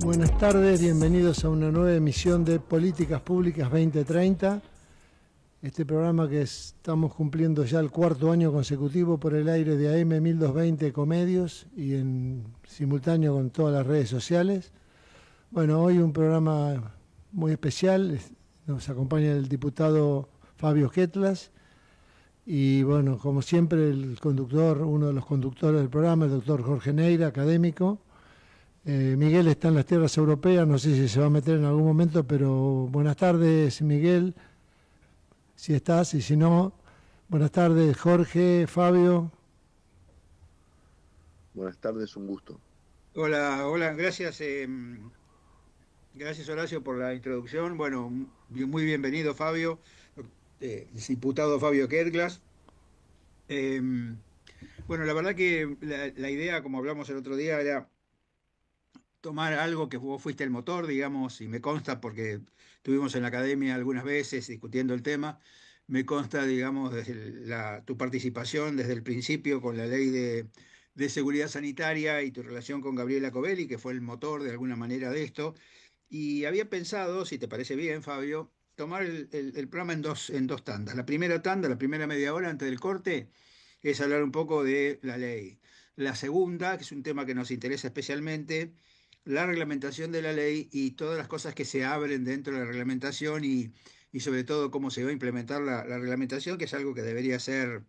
Buenas tardes, bienvenidos a una nueva emisión de Políticas Públicas 2030. Este programa que estamos cumpliendo ya el cuarto año consecutivo por el aire de AM 1220 Ecomedios y en simultáneo con todas las redes sociales. Bueno, hoy un programa muy especial. Nos acompaña el diputado Fabio Ketlas y, bueno, como siempre, el conductor, uno de los conductores del programa, el doctor Jorge Neira, académico. Miguel está en las tierras europeas, no sé si se va a meter en algún momento, pero buenas tardes, Miguel, si estás, y si no, buenas tardes, Jorge, Fabio. Buenas tardes, un gusto. Hola, gracias. Gracias, Horacio, por la introducción. Bueno, muy bienvenido, Fabio, diputado Fabio Kerglas. Bueno, la verdad que la idea, como hablamos el otro día, era tomar algo que vos fuiste el motor, digamos, y me consta porque estuvimos en la academia algunas veces discutiendo el tema. Me consta, digamos, desde tu participación desde el principio con la ley de seguridad sanitaria y tu relación con Gabriela Covelli, que fue el motor de alguna manera de esto. Y había pensado, si te parece bien, Fabio, tomar el programa en dos tandas. La primera tanda, la primera media hora antes del corte, es hablar un poco de la ley. La segunda, que es un tema que nos interesa especialmente, la reglamentación de la ley y todas las cosas que se abren dentro de la reglamentación y sobre todo cómo se va a implementar la reglamentación, que es algo que debería ser,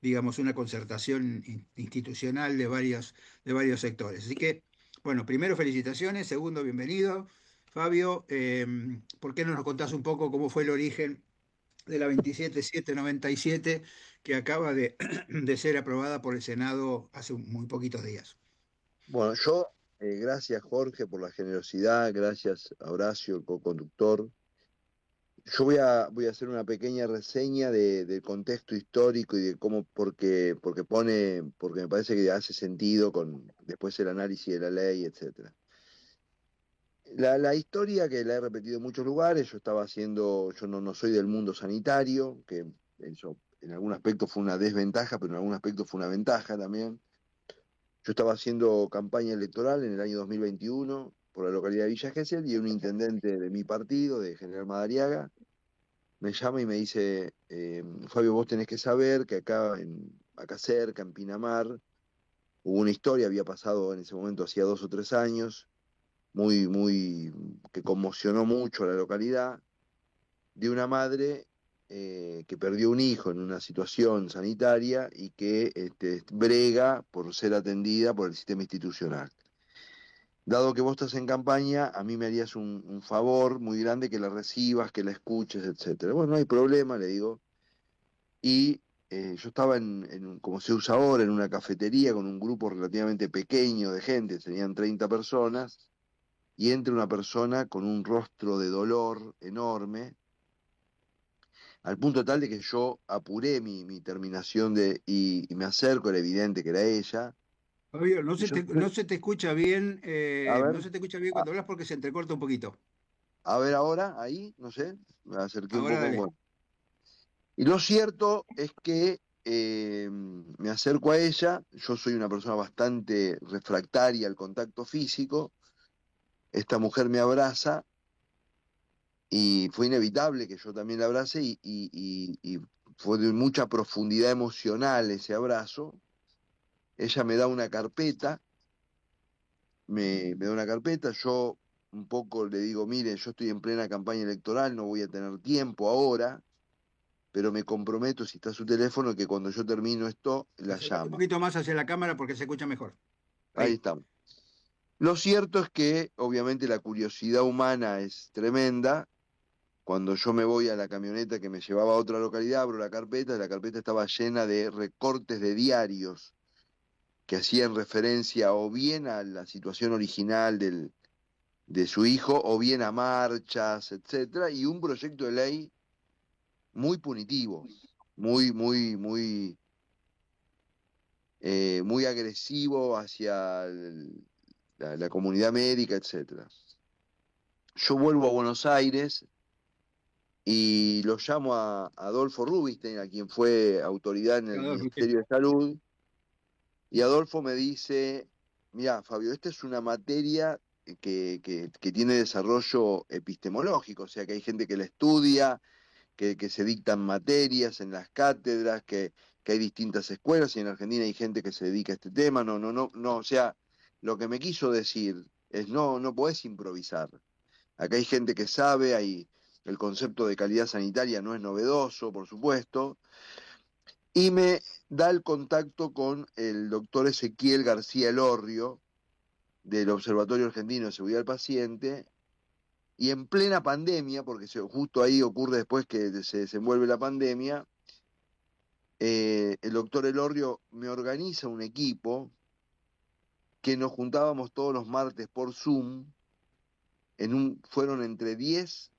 digamos, una concertación institucional de varios sectores. Así que, bueno, primero felicitaciones, segundo bienvenido. Fabio, ¿por qué no nos contás un poco cómo fue el origen de la 27797 que acaba de ser aprobada por el Senado hace muy poquitos días? Bueno, gracias Jorge por la generosidad, gracias a Horacio, el co-conductor. Yo voy a hacer una pequeña reseña del contexto histórico y de cómo, porque me parece que hace sentido con después el análisis de la ley, etcétera. La historia que la he repetido en muchos lugares, yo no soy del mundo sanitario, que eso en algún aspecto fue una desventaja, pero en algún aspecto fue una ventaja también. Yo estaba haciendo campaña electoral en el año 2021 por la localidad de Villa Gesell y un intendente de mi partido, de General Madariaga, me llama y me dice, Fabio, vos tenés que saber que acá cerca, en Pinamar, hubo una historia, había pasado en ese momento hacía 2 o 3 años, que conmocionó mucho a la localidad, de una madre que perdió un hijo en una situación sanitaria y que brega por ser atendida por el sistema institucional. Dado que vos estás en campaña, a mí me harías un favor muy grande que la recibas, que la escuches, etcétera. Bueno, no hay problema, le digo. Y yo estaba como se usa ahora, en una cafetería con un grupo relativamente pequeño de gente, tenían 30 personas, y entra una persona con un rostro de dolor enorme, al punto tal de que yo apuré mi terminación y me acerco, era evidente que era ella. Fabio, no Y se yo, te, no se te escucha bien, a ver, no se te escucha bien a, cuando hablas porque se entrecorta un poquito. a ver ahora, ahí, no sé, me acerqué un Ahora poco. dale. Bueno. Y lo cierto es que me acerco a ella, yo soy una persona bastante refractaria al contacto físico, esta mujer me abraza y fue inevitable que yo también la abrace y fue de mucha profundidad emocional ese abrazo. Ella me da una carpeta, yo un poco le digo, mire, yo estoy en plena campaña electoral, no voy a tener tiempo ahora, pero me comprometo, si está su teléfono, que cuando yo termino esto, la Acércate un llamo. poquito más hacia la cámara porque se escucha mejor. Ahí Ahí. estamos. Lo cierto es que, obviamente, la curiosidad humana es tremenda. Cuando yo me voy a la camioneta que me llevaba a otra localidad, abro la carpeta estaba llena de recortes de diarios que hacían referencia o bien a la situación original de su hijo, o bien a marchas, etcétera, y un proyecto de ley muy punitivo, muy muy agresivo hacia la comunidad médica, etcétera. Yo vuelvo a Buenos Aires y lo llamo a Adolfo Rubinstein, a quien fue autoridad en el Adolfo, Ministerio de Salud, y Adolfo me dice, mira, Fabio, esta es una materia que tiene desarrollo epistemológico, o sea, que hay gente que la estudia, que se dictan materias en las cátedras, que hay distintas escuelas, y en Argentina hay gente que se dedica a este tema. No, o sea, lo que me quiso decir es no podés improvisar. Acá hay gente que sabe, el concepto de calidad sanitaria no es novedoso, por supuesto, y me da el contacto con el doctor Ezequiel García Elorrio, del Observatorio Argentino de Seguridad del Paciente, y en plena pandemia, porque justo ahí ocurre después que se desenvuelve la pandemia, el doctor Elorrio me organiza un equipo que nos juntábamos todos los martes por Zoom, fueron entre 10,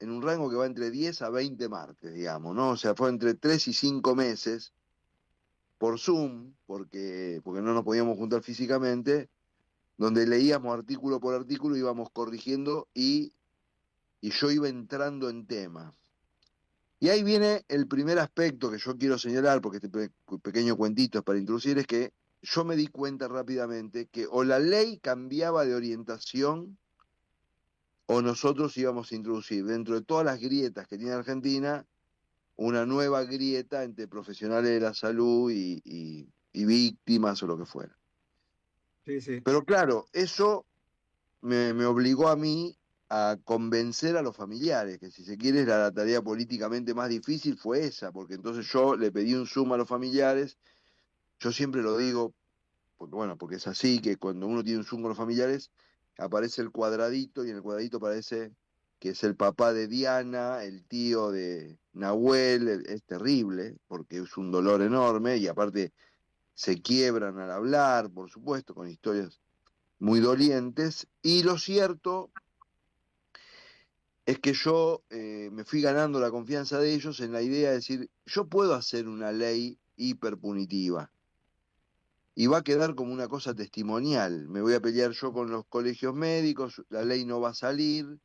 en un rango que va entre 10 a 20 martes, digamos, ¿no? O sea, fue entre 3 y 5 meses por Zoom, porque no nos podíamos juntar físicamente, donde leíamos artículo por artículo, íbamos corrigiendo y yo iba entrando en tema. Y ahí viene el primer aspecto que yo quiero señalar, porque este pequeño cuentito es para introducir, es que yo me di cuenta rápidamente que o la ley cambiaba de orientación o nosotros íbamos a introducir dentro de todas las grietas que tiene Argentina una nueva grieta entre profesionales de la salud y víctimas o lo que fuera. Sí, sí. Pero claro, eso me obligó a mí a convencer a los familiares, que si se quiere la tarea políticamente más difícil fue esa, porque entonces yo le pedí un Zoom a los familiares. Yo siempre lo digo, porque, bueno, porque es así, que cuando uno tiene un Zoom con los familiares, aparece el cuadradito y en el cuadradito parece que es el papá de Diana, el tío de Nahuel. Es terrible, porque es un dolor enorme y aparte se quiebran al hablar, por supuesto, con historias muy dolientes. Y lo cierto es que yo me fui ganando la confianza de ellos en la idea de decir, yo puedo hacer una ley hiperpunitiva y va a quedar como una cosa testimonial. Me voy a pelear yo con los colegios médicos, la ley no va a salir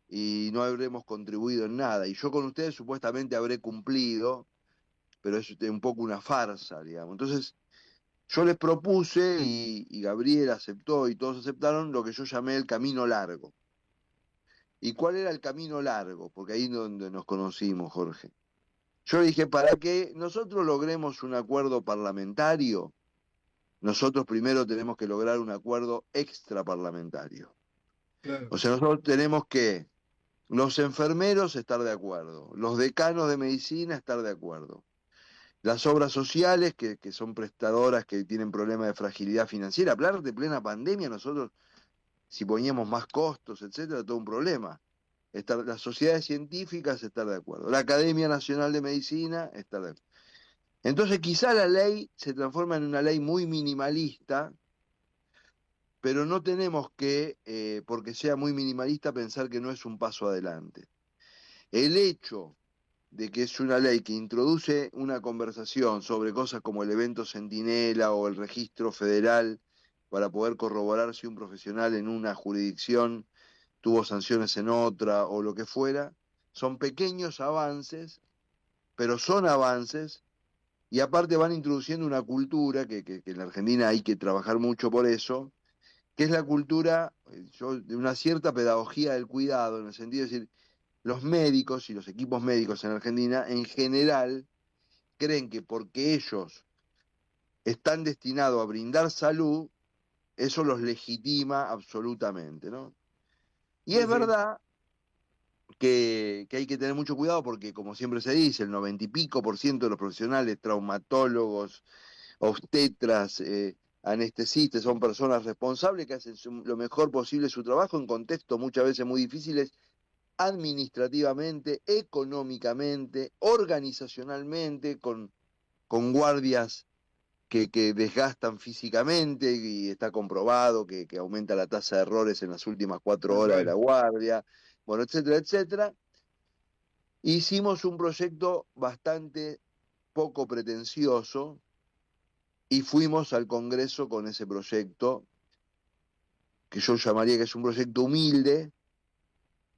y no habremos contribuido en nada. Y yo con ustedes supuestamente habré cumplido, pero es un poco una farsa, digamos. Entonces yo les propuse y Gabriel aceptó y todos aceptaron lo que yo llamé el camino largo. ¿Y cuál era el camino largo? Porque ahí es donde nos conocimos, Jorge. Yo dije, para que nosotros logremos un acuerdo parlamentario, nosotros primero tenemos que lograr un acuerdo extraparlamentario. Claro. O sea, nosotros tenemos que los enfermeros estar de acuerdo, los decanos de medicina estar de acuerdo, las obras sociales, que son prestadoras que tienen problemas de fragilidad financiera. Hablar de plena pandemia, nosotros, si poníamos más costos, etcétera, todo un problema. Las sociedades científicas estar de acuerdo, la Academia Nacional de Medicina estar de acuerdo. Entonces quizá la ley se transforma en una ley muy minimalista, pero no tenemos que, porque sea muy minimalista, pensar que no es un paso adelante. El hecho de que es una ley que introduce una conversación sobre cosas como el evento Centinela o el registro federal para poder corroborar si un profesional en una jurisdicción tuvo sanciones en otra o lo que fuera, son pequeños avances, pero son avances, y aparte van introduciendo una cultura que en la Argentina hay que trabajar mucho por eso, que es la cultura de una cierta pedagogía del cuidado, en el sentido de decir, los médicos y los equipos médicos en Argentina en general creen que porque ellos están destinados a brindar salud, eso los legitima absolutamente, ¿no? Y Sí, es sí. verdad que hay que tener mucho cuidado porque, como siempre se dice, el 90 y pico % de los profesionales, traumatólogos, obstetras, anestesistas, son personas responsables que hacen lo mejor posible su trabajo en contextos muchas veces muy difíciles, administrativamente, económicamente, organizacionalmente, con guardias que desgastan físicamente y está comprobado que aumenta la tasa de errores en las últimas 4 horas de la Tal guardia, bueno, etcétera, etcétera. Hicimos un proyecto bastante poco pretencioso y fuimos al Congreso con ese proyecto, que yo llamaría que es un proyecto humilde,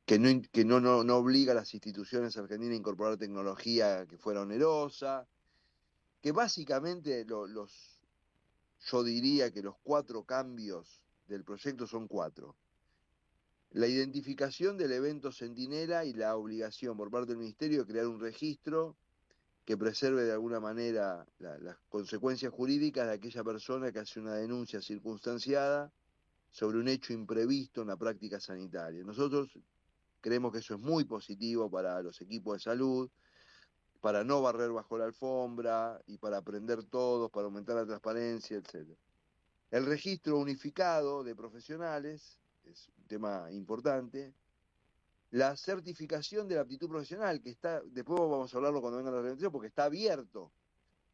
que no obliga a las instituciones argentinas a incorporar tecnología que fuera onerosa, que básicamente yo diría que los 4 cambios del proyecto son 4. la identificación del evento centinela y la obligación por parte del Ministerio de crear un registro que preserve de alguna manera las consecuencias jurídicas de aquella persona que hace una denuncia circunstanciada sobre un hecho imprevisto en la práctica sanitaria. Nosotros creemos que eso es muy positivo para los equipos de salud, para no barrer bajo la alfombra y para aprender todos, para aumentar la transparencia, etc. El registro unificado de profesionales es un tema importante. La certificación de la aptitud profesional, que está, después vamos a hablarlo cuando venga la reglamentación, porque está abierto.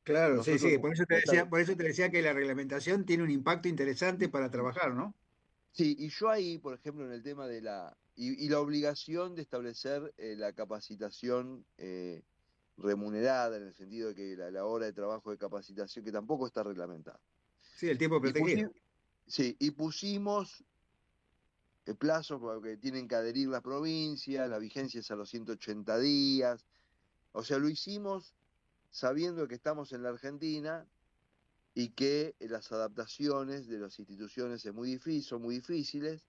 Claro, sí, Nosotros sí, no está- por eso te decía que la reglamentación tiene un impacto interesante para trabajar, ¿no? Sí, y yo ahí, por ejemplo, en el tema de y la obligación de establecer la capacitación remunerada, en el sentido de que la hora de trabajo de capacitación, que tampoco está reglamentada. Sí, el tiempo Y protegido. sí, y pusimos plazos que tienen que adherir las provincias, la vigencia es a los 180 días, o sea, lo hicimos sabiendo que estamos en la Argentina y que las adaptaciones de las instituciones son muy difíciles.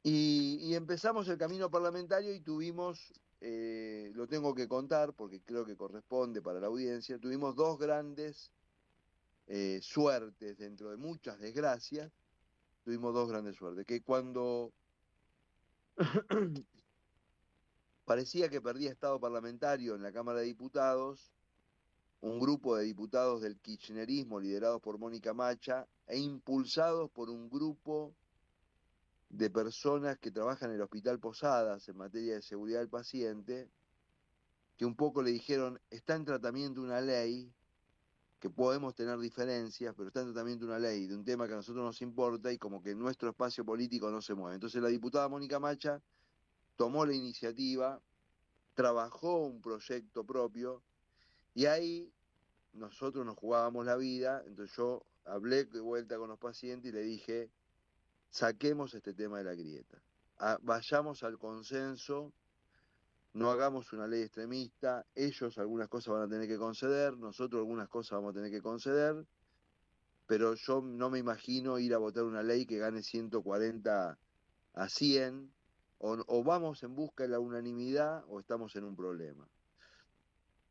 Y empezamos el camino parlamentario y tuvimos, lo tengo que contar porque creo que corresponde para la audiencia, tuvimos dos grandes suertes dentro de muchas desgracias, tuvimos dos grandes suertes, que cuando parecía que perdía estado parlamentario en la Cámara de Diputados, un grupo de diputados del kirchnerismo liderados por Mónica Macha e impulsados por un grupo de personas que trabajan en el Hospital Posadas en materia de seguridad del paciente, que un poco le dijeron, está en tratamiento una ley, que podemos tener diferencias, pero está en tratamiento una ley de un tema que a nosotros nos importa y como que nuestro espacio político no se mueve. Entonces la diputada Mónica Macha tomó la iniciativa, trabajó un proyecto propio y ahí nosotros nos jugábamos la vida, entonces yo hablé de vuelta con los pacientes y le dije, saquemos este tema de la grieta, vayamos al consenso, no hagamos una ley extremista, ellos algunas cosas van a tener que conceder, nosotros algunas cosas vamos a tener que conceder, pero yo no me imagino ir a votar una ley que gane 140 a 100, o vamos en busca de la unanimidad o estamos en un problema.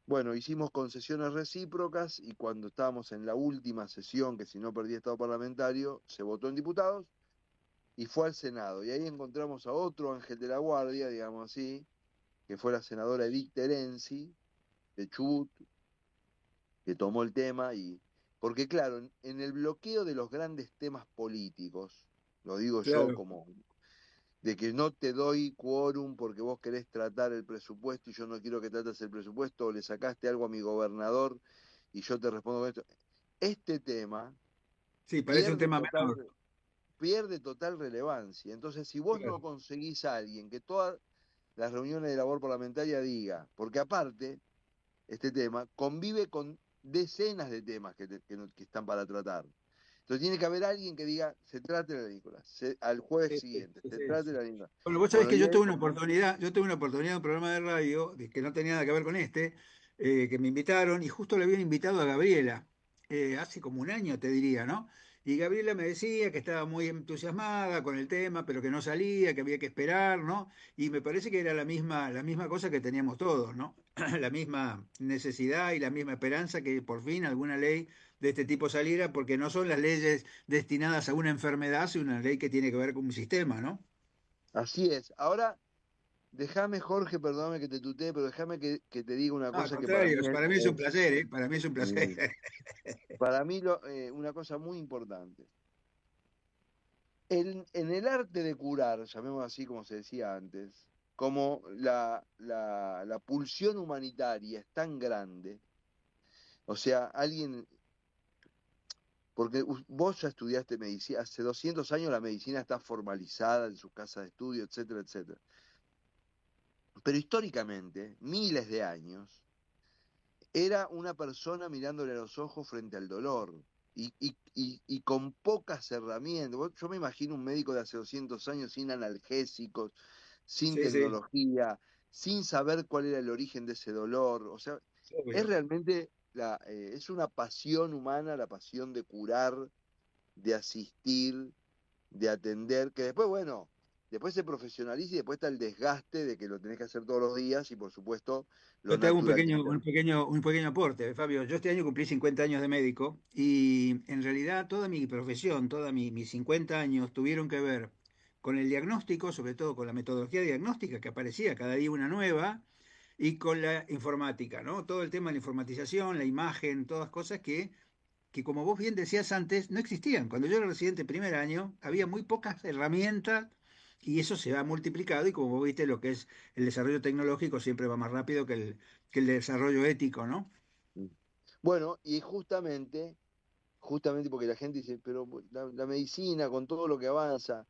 Bueno, hicimos concesiones recíprocas y cuando estábamos en la última sesión, que si no perdía estado parlamentario, se votó en diputados y fue al Senado. Y ahí encontramos a otro ángel de la guardia, digamos así, que fue la senadora Edith Terenzi, de Chubut, que tomó el tema y... Porque claro, en el bloqueo de los grandes temas políticos, lo digo yo Claro. como de que no te doy quórum porque vos querés tratar el presupuesto y yo no quiero que trates el presupuesto, o le sacaste algo a mi gobernador y yo te respondo con esto. Este tema Sí, parece un pierde tema total, menor. pierde total relevancia. Entonces, si vos no Claro. conseguís a alguien que todas las reuniones de labor parlamentaria diga, porque aparte, este tema convive con decenas de temas que están para tratar. Entonces tiene que haber alguien que diga, se trate la Nicolás, al jueves Sí, sí, siguiente, sí, se sí, trate sí. la Nicolás. Bueno, vos sabés Bueno, que y yo tuve una oportunidad en un programa de radio que no tenía nada que ver con este, que me invitaron y justo le habían invitado a Gabriela, hace como un año te diría, ¿no? Y Gabriela me decía que estaba muy entusiasmada con el tema, pero que no salía, que había que esperar, ¿no? Y me parece que era la misma cosa que teníamos todos, ¿no? La misma necesidad y la misma esperanza que por fin alguna ley de este tipo saliera, porque no son las leyes destinadas a una enfermedad, sino una ley que tiene que ver con un sistema, ¿no? así es. Ahora, déjame, Jorge, perdóname que te tutee, pero déjame que te diga una No, al cosa que para mí contrario, para mí es un placer, ¿eh? Para mí es un placer. eh, para mí una cosa muy importante. En el arte de curar, llamemos así como se decía antes, como la pulsión humanitaria es tan grande, o sea, alguien, porque vos ya estudiaste medicina, hace 200 años la medicina está formalizada en sus casas de estudio, etcétera, etcétera. Pero históricamente, miles de años, era una persona mirándole a los ojos frente al dolor y con pocas herramientas. Yo me imagino un médico de hace 200 años sin analgésicos, sin Sí, sí, tecnología, sin saber cuál era el origen de ese dolor. O sea, es obvio. realmente es una pasión humana, la pasión de curar, de asistir. de atender, que después, bueno, después se profesionaliza y después está el desgaste de que lo tenés que hacer todos los días y por supuesto lo Yo te hago naturalizan. un pequeño aporte, Fabio. Yo este año cumplí 50 años de médico y en realidad toda mi profesión, mis 50 años tuvieron que ver con el diagnóstico, sobre todo con la metodología diagnóstica que aparecía cada día una nueva y con la informática, ¿no? Todo el tema de la informatización, la imagen, todas cosas que como vos bien decías antes, no existían. Cuando yo era residente primer año, había muy pocas herramientas y eso se ha multiplicado y como vos viste, lo que es el desarrollo tecnológico siempre va más rápido que el desarrollo ético, ¿no? Bueno, y justamente porque la gente dice, pero la medicina con todo lo que avanza,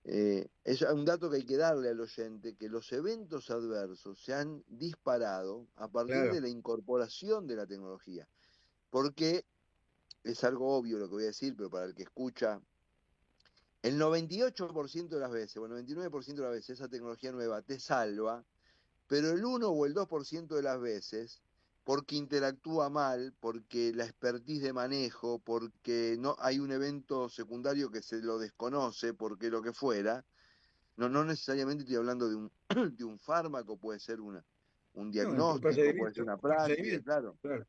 es un dato que hay que darle al oyente, que los eventos adversos se han disparado a partir de Claro. la incorporación de la tecnología, porque es algo obvio lo que voy a decir, pero para el que escucha, el 98% de las veces, o el 99% de las veces, esa tecnología nueva te salva, pero el 1 o el 2% de las veces, porque interactúa mal, porque la expertise de manejo, porque no hay un evento secundario que se lo desconoce, porque lo que fuera, no necesariamente estoy hablando de un, de un fármaco, puede ser un No, diagnóstico, puede ser una práctica, procedimiento, claro. claro.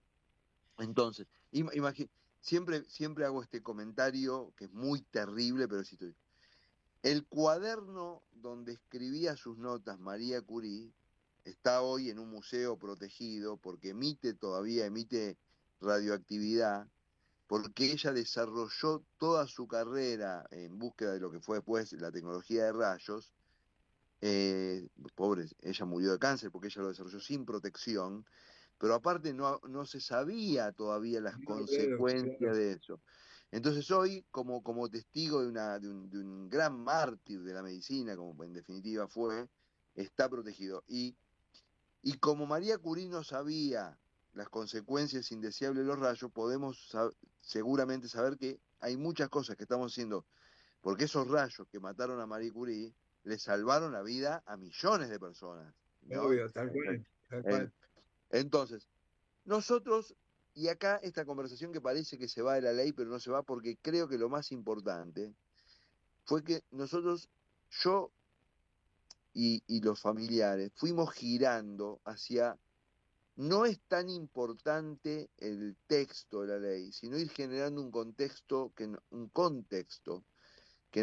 Entonces, siempre hago este comentario que es muy terrible, pero sí estoy. El cuaderno donde escribía sus notas María Curie está hoy en un museo protegido porque todavía emite radioactividad, porque ella desarrolló toda su carrera en búsqueda de lo que fue después la tecnología de rayos. Pobre, ella murió de cáncer porque ella lo desarrolló sin protección, pero aparte no se sabía todavía las No, claro, consecuencias claro. de eso. Entonces hoy, como testigo de un gran mártir de la medicina, como en definitiva fue, está protegido. Y como María Curie no sabía las consecuencias indeseables de los rayos, podemos seguramente saber que hay muchas cosas que estamos haciendo, porque esos rayos que mataron a Marie Curie le salvaron la vida a millones de personas, ¿no? Obvio, tal cual, tal En- cual. entonces, nosotros, y acá esta conversación que parece que se va de la ley, pero no se va porque creo que lo más importante fue que nosotros, yo y los familiares, fuimos girando hacia, no es tan importante el texto de la ley, sino ir generando un contexto que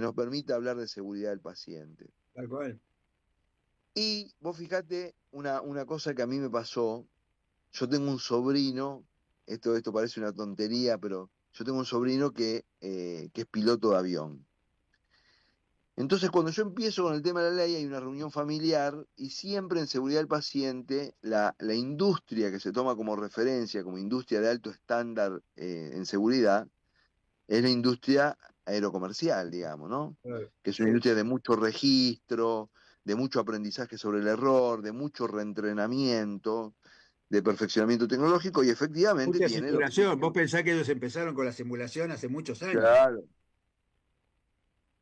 nos permita hablar de seguridad del paciente. Tal cual. Y vos fijate una cosa que a mí me pasó. Yo tengo un sobrino, esto parece una tontería, pero yo tengo un sobrino que es piloto de avión. Entonces, cuando yo empiezo con el tema de la ley, hay una reunión familiar y siempre en seguridad del paciente, la industria que se toma como referencia, como industria de alto estándar en seguridad, es la industria aerocomercial, digamos, ¿no? Claro. Que es una Sí. industria de mucho registro, de mucho aprendizaje sobre el error, de mucho reentrenamiento, de perfeccionamiento tecnológico y efectivamente Mucha tiene los... simulación. Vos pensás que ellos empezaron con la simulación hace muchos años. Claro.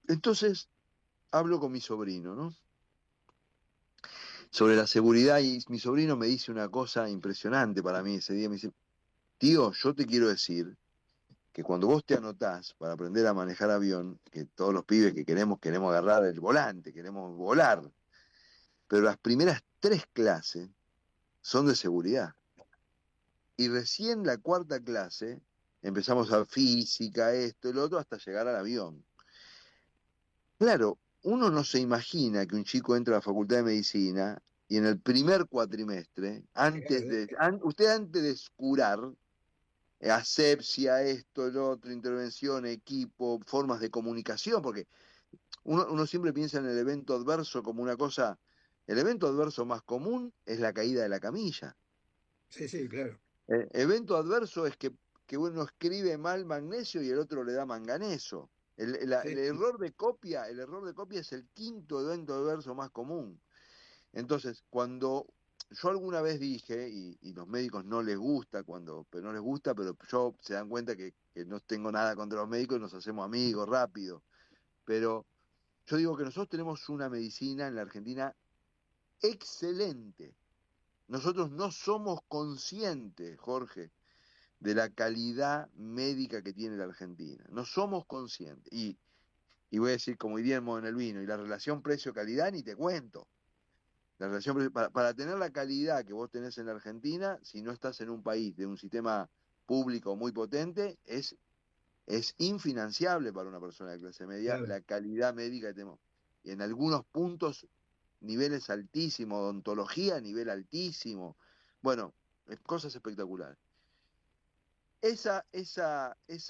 Entonces, hablo con mi sobrino, ¿no? Sobre la seguridad y mi sobrino me dice una cosa impresionante para mí ese día. Me dice, tío, yo te quiero decir que cuando vos te anotás para aprender a manejar avión, que todos los pibes que queremos agarrar el volante, queremos volar, pero las primeras 3 clases son de seguridad. Y recién la 4.ª clase empezamos a física, esto, el otro, hasta llegar al avión. Claro, uno no se imagina que un chico entra a la Facultad de Medicina y en el primer cuatrimestre, Claro. usted antes de curar, asepsia, esto, el otro, intervención, equipo, formas de comunicación, porque uno siempre piensa en el evento adverso como una cosa, el evento adverso más común es la caída de la camilla. Sí, sí, claro. Evento adverso es que uno escribe mal magnesio y el otro le da manganeso. Sí, sí. El error de copia es el quinto evento adverso más común. Entonces, cuando yo alguna vez dije, y los médicos no les gusta pero no les gusta, pero yo se dan cuenta que no tengo nada contra los médicos y nos hacemos amigos rápido. Pero yo digo que nosotros tenemos una medicina en la Argentina excelente. Nosotros no somos conscientes, Jorge, de la calidad médica que tiene la Argentina. No somos conscientes. Y voy a decir, como diríamos en el vino, y la relación precio-calidad ni te cuento. La relación para tener la calidad que vos tenés en la Argentina, si no estás en un país de un sistema público muy potente, es infinanciable para una persona de clase media Claro. la calidad médica que tenemos. Y en algunos puntos, niveles altísimos, odontología, nivel altísimo. Bueno, cosas espectaculares. Esa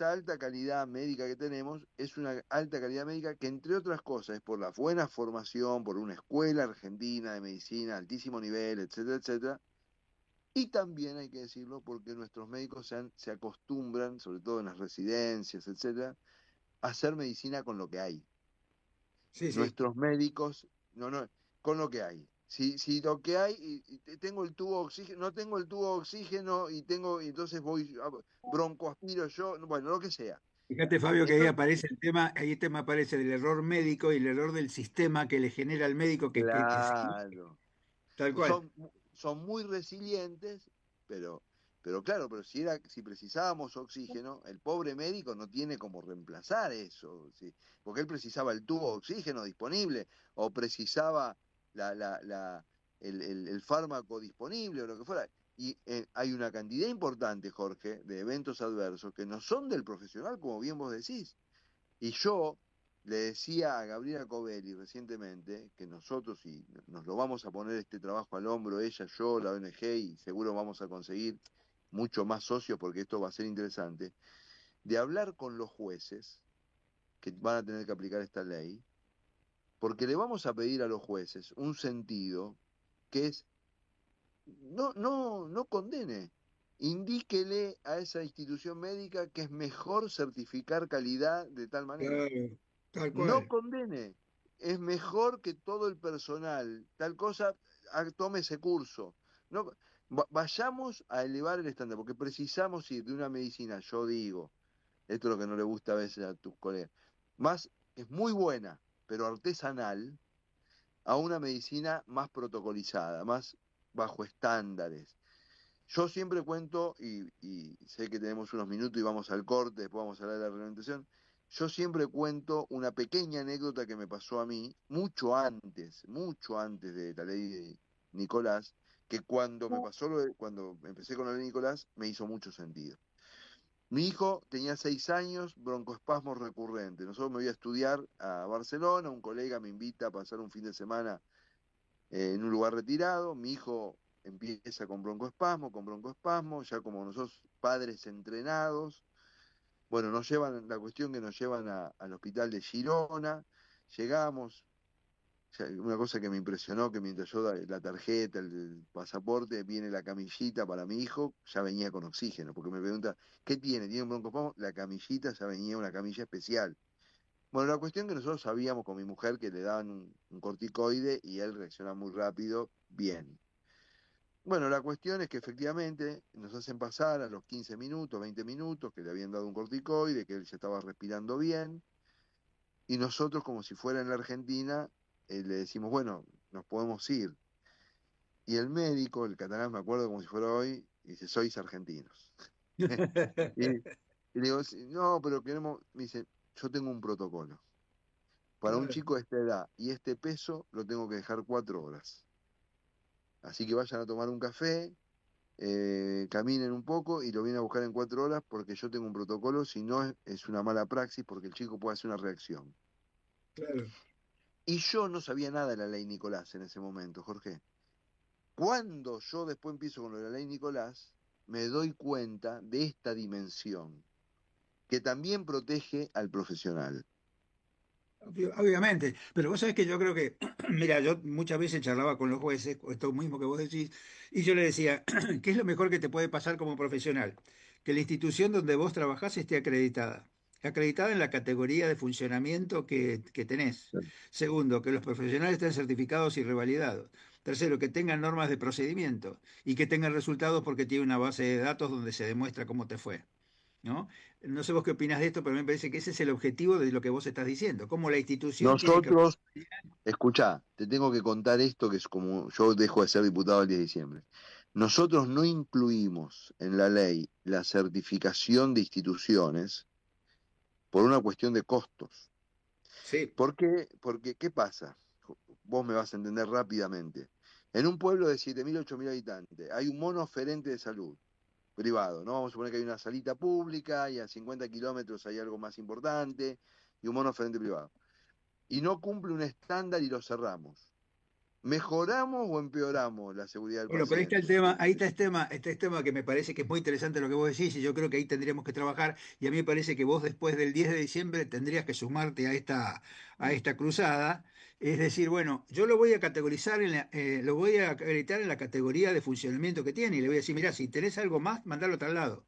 alta calidad médica que tenemos es una alta calidad médica que, entre otras cosas, es por la buena formación, por una escuela argentina de medicina, altísimo nivel, etcétera, etcétera. Y también hay que decirlo porque nuestros médicos se acostumbran, sobre todo en las residencias, etcétera, a hacer medicina con lo que hay. Sí, sí. Nuestros médicos, no, con lo que hay. Si lo que hay, tengo el tubo de oxígeno, no tengo el tubo de oxígeno y entonces voy, broncoaspiro yo, bueno, lo que sea. Fíjate, Fabio, que ahí Entonces, aparece el tema, ahí el tema aparece del error médico y el error del sistema que le genera al médico que se equivoque. claro, Tal cual. son muy resilientes, pero, pero claro, si precisábamos oxígeno, el pobre médico no tiene cómo reemplazar eso, ¿sí? Porque él precisaba el tubo de oxígeno disponible, o precisaba la, la, la, el fármaco disponible, o lo que fuera. Y hay una cantidad importante, Jorge, de eventos adversos que no son del profesional, como bien vos decís. Y yo le decía a Gabriela Covelli recientemente que nosotros, y nos lo vamos a poner este trabajo al hombro, ella, yo, la ONG, y seguro vamos a conseguir mucho más socios porque esto va a ser interesante, de hablar con los jueces que van a tener que aplicar esta ley, porque le vamos a pedir a los jueces un sentido que es, no condene, indíquele a esa institución médica que es mejor certificar calidad de tal manera. Claro, tal No cual. condene. Es mejor que todo el personal, tal cosa, tome ese curso. No, vayamos a elevar el estándar, porque precisamos ir de una medicina, yo digo, esto es lo que no le gusta a veces a tus colegas, más, es muy buena, pero artesanal, a una medicina más protocolizada, más bajo estándares. Yo siempre cuento, y sé que tenemos unos minutos y vamos al corte, después vamos a hablar de la reglamentación. Yo siempre cuento una pequeña anécdota que me pasó a mí mucho antes de la ley de Nicolás, que cuando me pasó cuando empecé con la ley de Nicolás, me hizo mucho sentido. Mi hijo tenía 6 años, broncoespasmos recurrentes. Nosotros me voy a estudiar a Barcelona, un colega me invita a pasar un fin de semana en un lugar retirado. Mi hijo empieza con broncoespasmo, ya como nosotros padres entrenados. Bueno, la cuestión que nos llevan al hospital de Girona, llegamos, una cosa que me impresionó, que mientras yo la tarjeta, el pasaporte, viene la camillita para mi hijo, ya venía con oxígeno, porque me pregunta, ¿qué tiene? ¿Tiene un broncoespasmo? La camillita ya venía una camilla especial. Bueno, la cuestión que nosotros sabíamos con mi mujer que le daban un corticoide y él reacciona muy rápido, bien. Bueno, la cuestión es que efectivamente nos hacen pasar a los 15 minutos, 20 minutos, que le habían dado un corticoide, que él ya estaba respirando bien, y nosotros, como si fuera en la Argentina, le decimos, bueno, nos podemos ir. Y el médico, el catalán, me acuerdo como si fuera hoy, dice, sois argentinos. Y, y le digo, "Sí, no, pero queremos", me dice, yo tengo un protocolo. Para un Claro, chico de esta edad y este peso, lo tengo que dejar 4 horas. Así que vayan a tomar un café, caminen un poco y lo vienen a buscar en 4 horas porque yo tengo un protocolo, si no es una mala praxis porque el chico puede hacer una reacción. claro. Y yo no sabía nada de la ley Nicolás en ese momento, Jorge. Cuando yo después empiezo con lo de la ley Nicolás, me doy cuenta de esta dimensión, que también protege al profesional. Obviamente, pero vos sabés que yo creo que, mira, yo muchas veces charlaba con los jueces, esto mismo que vos decís, y yo le decía, ¿qué es lo mejor que te puede pasar como profesional? Que la institución donde vos trabajás esté acreditada, acreditada en la categoría de funcionamiento que tenés. Segundo, que los profesionales estén certificados y revalidados. Tercero, que tengan normas de procedimiento y que tengan resultados porque tiene una base de datos donde se demuestra cómo te fue. ¿No? No sé vos qué opinás de esto, pero a mí me parece que ese es el objetivo de lo que vos estás diciendo, cómo la institución tiene que... Nosotros, escuchá, te tengo que contar esto que es como yo dejo de ser diputado el 10 de diciembre. Nosotros no incluimos en la ley la certificación de instituciones por una cuestión de costos. Sí. ¿Por qué? Porque, ¿qué pasa? Vos me vas a entender rápidamente. En un pueblo de 7.000, 8.000 habitantes hay un monoferente de salud privado, ¿no? Vamos a suponer que hay una salita pública y a 50 kilómetros hay algo más importante y un monoferente privado. Y no cumple un estándar y lo cerramos. ¿Mejoramos o empeoramos la seguridad del Bueno, pero ahí está el paciente? tema, este es tema que me parece que es muy interesante lo que vos decís, y yo creo que ahí tendríamos que trabajar, y a mí me parece que vos después del 10 de diciembre tendrías que sumarte a esta cruzada. Es decir, bueno, yo lo voy a categorizar, lo voy a acreditar en la categoría de funcionamiento que tiene, y le voy a decir, mira, si tenés algo más, mandalo a otro lado.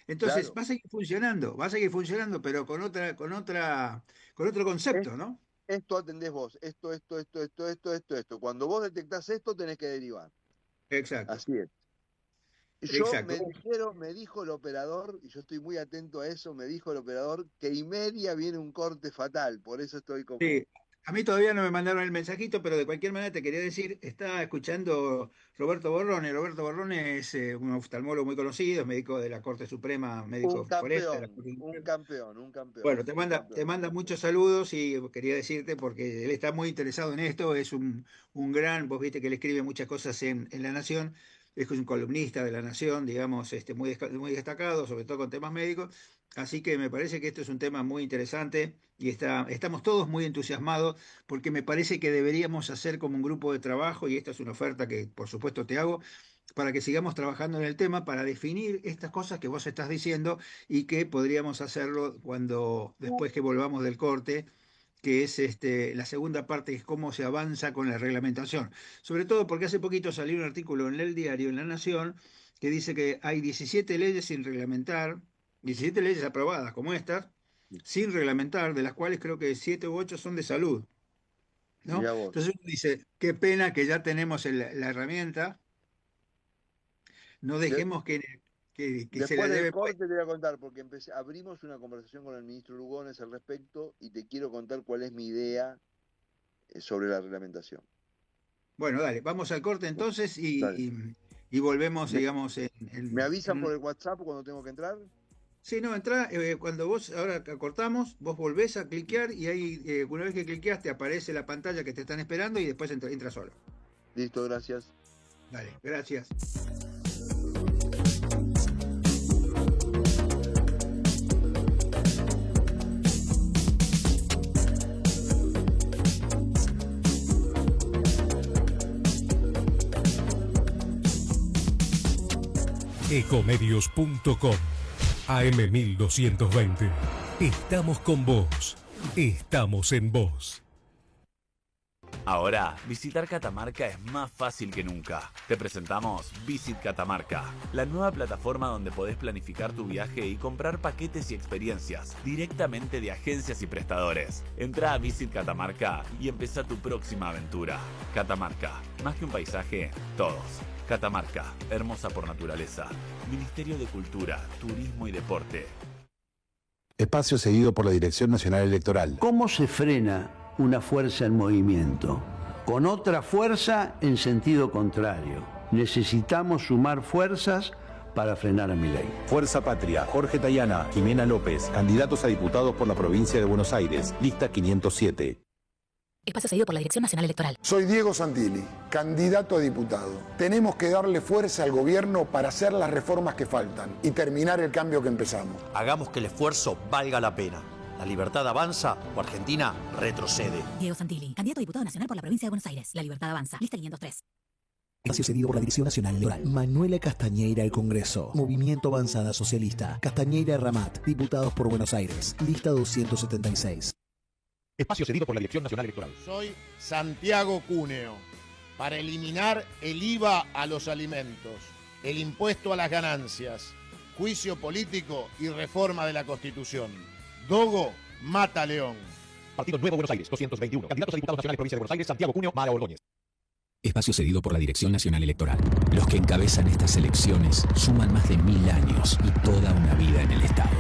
Entonces, Claro. va a seguir funcionando, pero con otro Es- concepto, ¿no? Esto atendés vos, esto. Cuando vos detectás esto, tenés que derivar. Exacto, Así es. Yo exacto. me dijo el operador, y yo estoy muy atento a eso, me dijo el operador que y media viene un corte fatal, por eso estoy Sí, como... a mí todavía no me mandaron el mensajito, pero de cualquier manera te quería decir, está escuchando Roberto Borrone. Roberto Borrone es un oftalmólogo muy conocido, es médico de la Corte Suprema, médico forense de la Corte Suprema. Bueno, Un te campeón. manda muchos saludos y quería decirte porque él está muy interesado en esto, es un gran, vos viste que él escribe muchas cosas en La Nación, es un columnista de La Nación, digamos, muy destacado, sobre todo con temas médicos, así que me parece que esto es un tema muy interesante y estamos todos muy entusiasmados porque me parece que deberíamos hacer como un grupo de trabajo, y esta es una oferta que por supuesto te hago, para que sigamos trabajando en el tema, para definir estas cosas que vos estás diciendo y que podríamos hacerlo después que volvamos del corte, que es la segunda parte, que es cómo se avanza con la reglamentación. Sobre todo porque hace poquito salió un artículo en el diario, en La Nación, que dice que hay 17 leyes sin reglamentar, 17 leyes aprobadas como estas, sin reglamentar, de las cuales creo que 7 u 8 son de salud, ¿no? Mirá vos. Entonces uno dice, qué pena que ya tenemos la herramienta, no De- dejemos que se la Después del lleve corte puesta. te voy a contar, porque abrimos una conversación con el ministro Lugones al respecto y te quiero contar cuál es mi idea sobre la reglamentación. Bueno, dale, vamos al corte entonces Dale. y volvemos, ¿Me, digamos, me avisan por el WhatsApp cuando tengo que entrar? Sí, no, entra, cuando vos, ahora que cortamos, vos volvés a cliquear y ahí, una vez que cliqueas, te aparece la pantalla que te están esperando y después entra solo. Listo, gracias. Dale, gracias. Ecomedios.com AM1220. Estamos con vos. Estamos en vos. Ahora, visitar Catamarca es más fácil que nunca. Te presentamos Visit Catamarca, la nueva plataforma donde podés planificar tu viaje y comprar paquetes y experiencias directamente de agencias y prestadores. Entra a Visit Catamarca y empezá tu próxima aventura. Catamarca, más que un paisaje, todos. Catamarca, hermosa por naturaleza. Ministerio de Cultura, Turismo y Deporte. Espacio cedido por la Dirección Nacional Electoral. ¿Cómo se frena una fuerza en movimiento? Con otra fuerza en sentido contrario. Necesitamos sumar fuerzas para frenar a Milei. Fuerza Patria, Jorge Tayana, Jimena López, candidatos a diputados por la provincia de Buenos Aires, lista 507. Espacio cedido por la Dirección Nacional Electoral. Soy Diego Santilli, candidato a diputado. Tenemos que darle fuerza al gobierno para hacer las reformas que faltan y terminar el cambio que empezamos. Hagamos que el esfuerzo valga la pena. La libertad avanza o Argentina retrocede. Diego Santilli, candidato a diputado nacional por la provincia de Buenos Aires. La libertad avanza. Lista 503. Espacio cedido por la Dirección Nacional Electoral. Manuela Castañeira al Congreso. Movimiento Avanzada Socialista. Castañeira Ramat. Diputados por Buenos Aires. Lista 276. Espacio cedido por la Dirección Nacional Electoral. Soy Santiago Cúneo. Para eliminar el IVA a los alimentos, el impuesto a las ganancias, juicio político y reforma de la Constitución. Dogo mata a León. Partido Nuevo Buenos Aires, 221. Candidatos a diputados nacionales, provincia de Buenos Aires, Santiago Cuneo, Mara Ordóñez. Espacio cedido por la Dirección Nacional Electoral. Los que encabezan estas elecciones suman más de 1000 años y toda una vida en el Estado.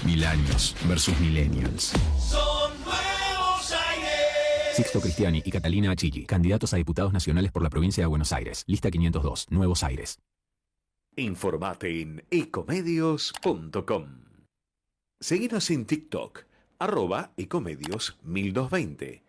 1000 años versus millennials. Son Nuevos Aires. Sixto Cristiani y Catalina Achilli, candidatos a diputados nacionales por la provincia de Buenos Aires. Lista 502, Nuevos Aires. Informate en ecomedios.com. Seguinos en TikTok, @ecomedios1220.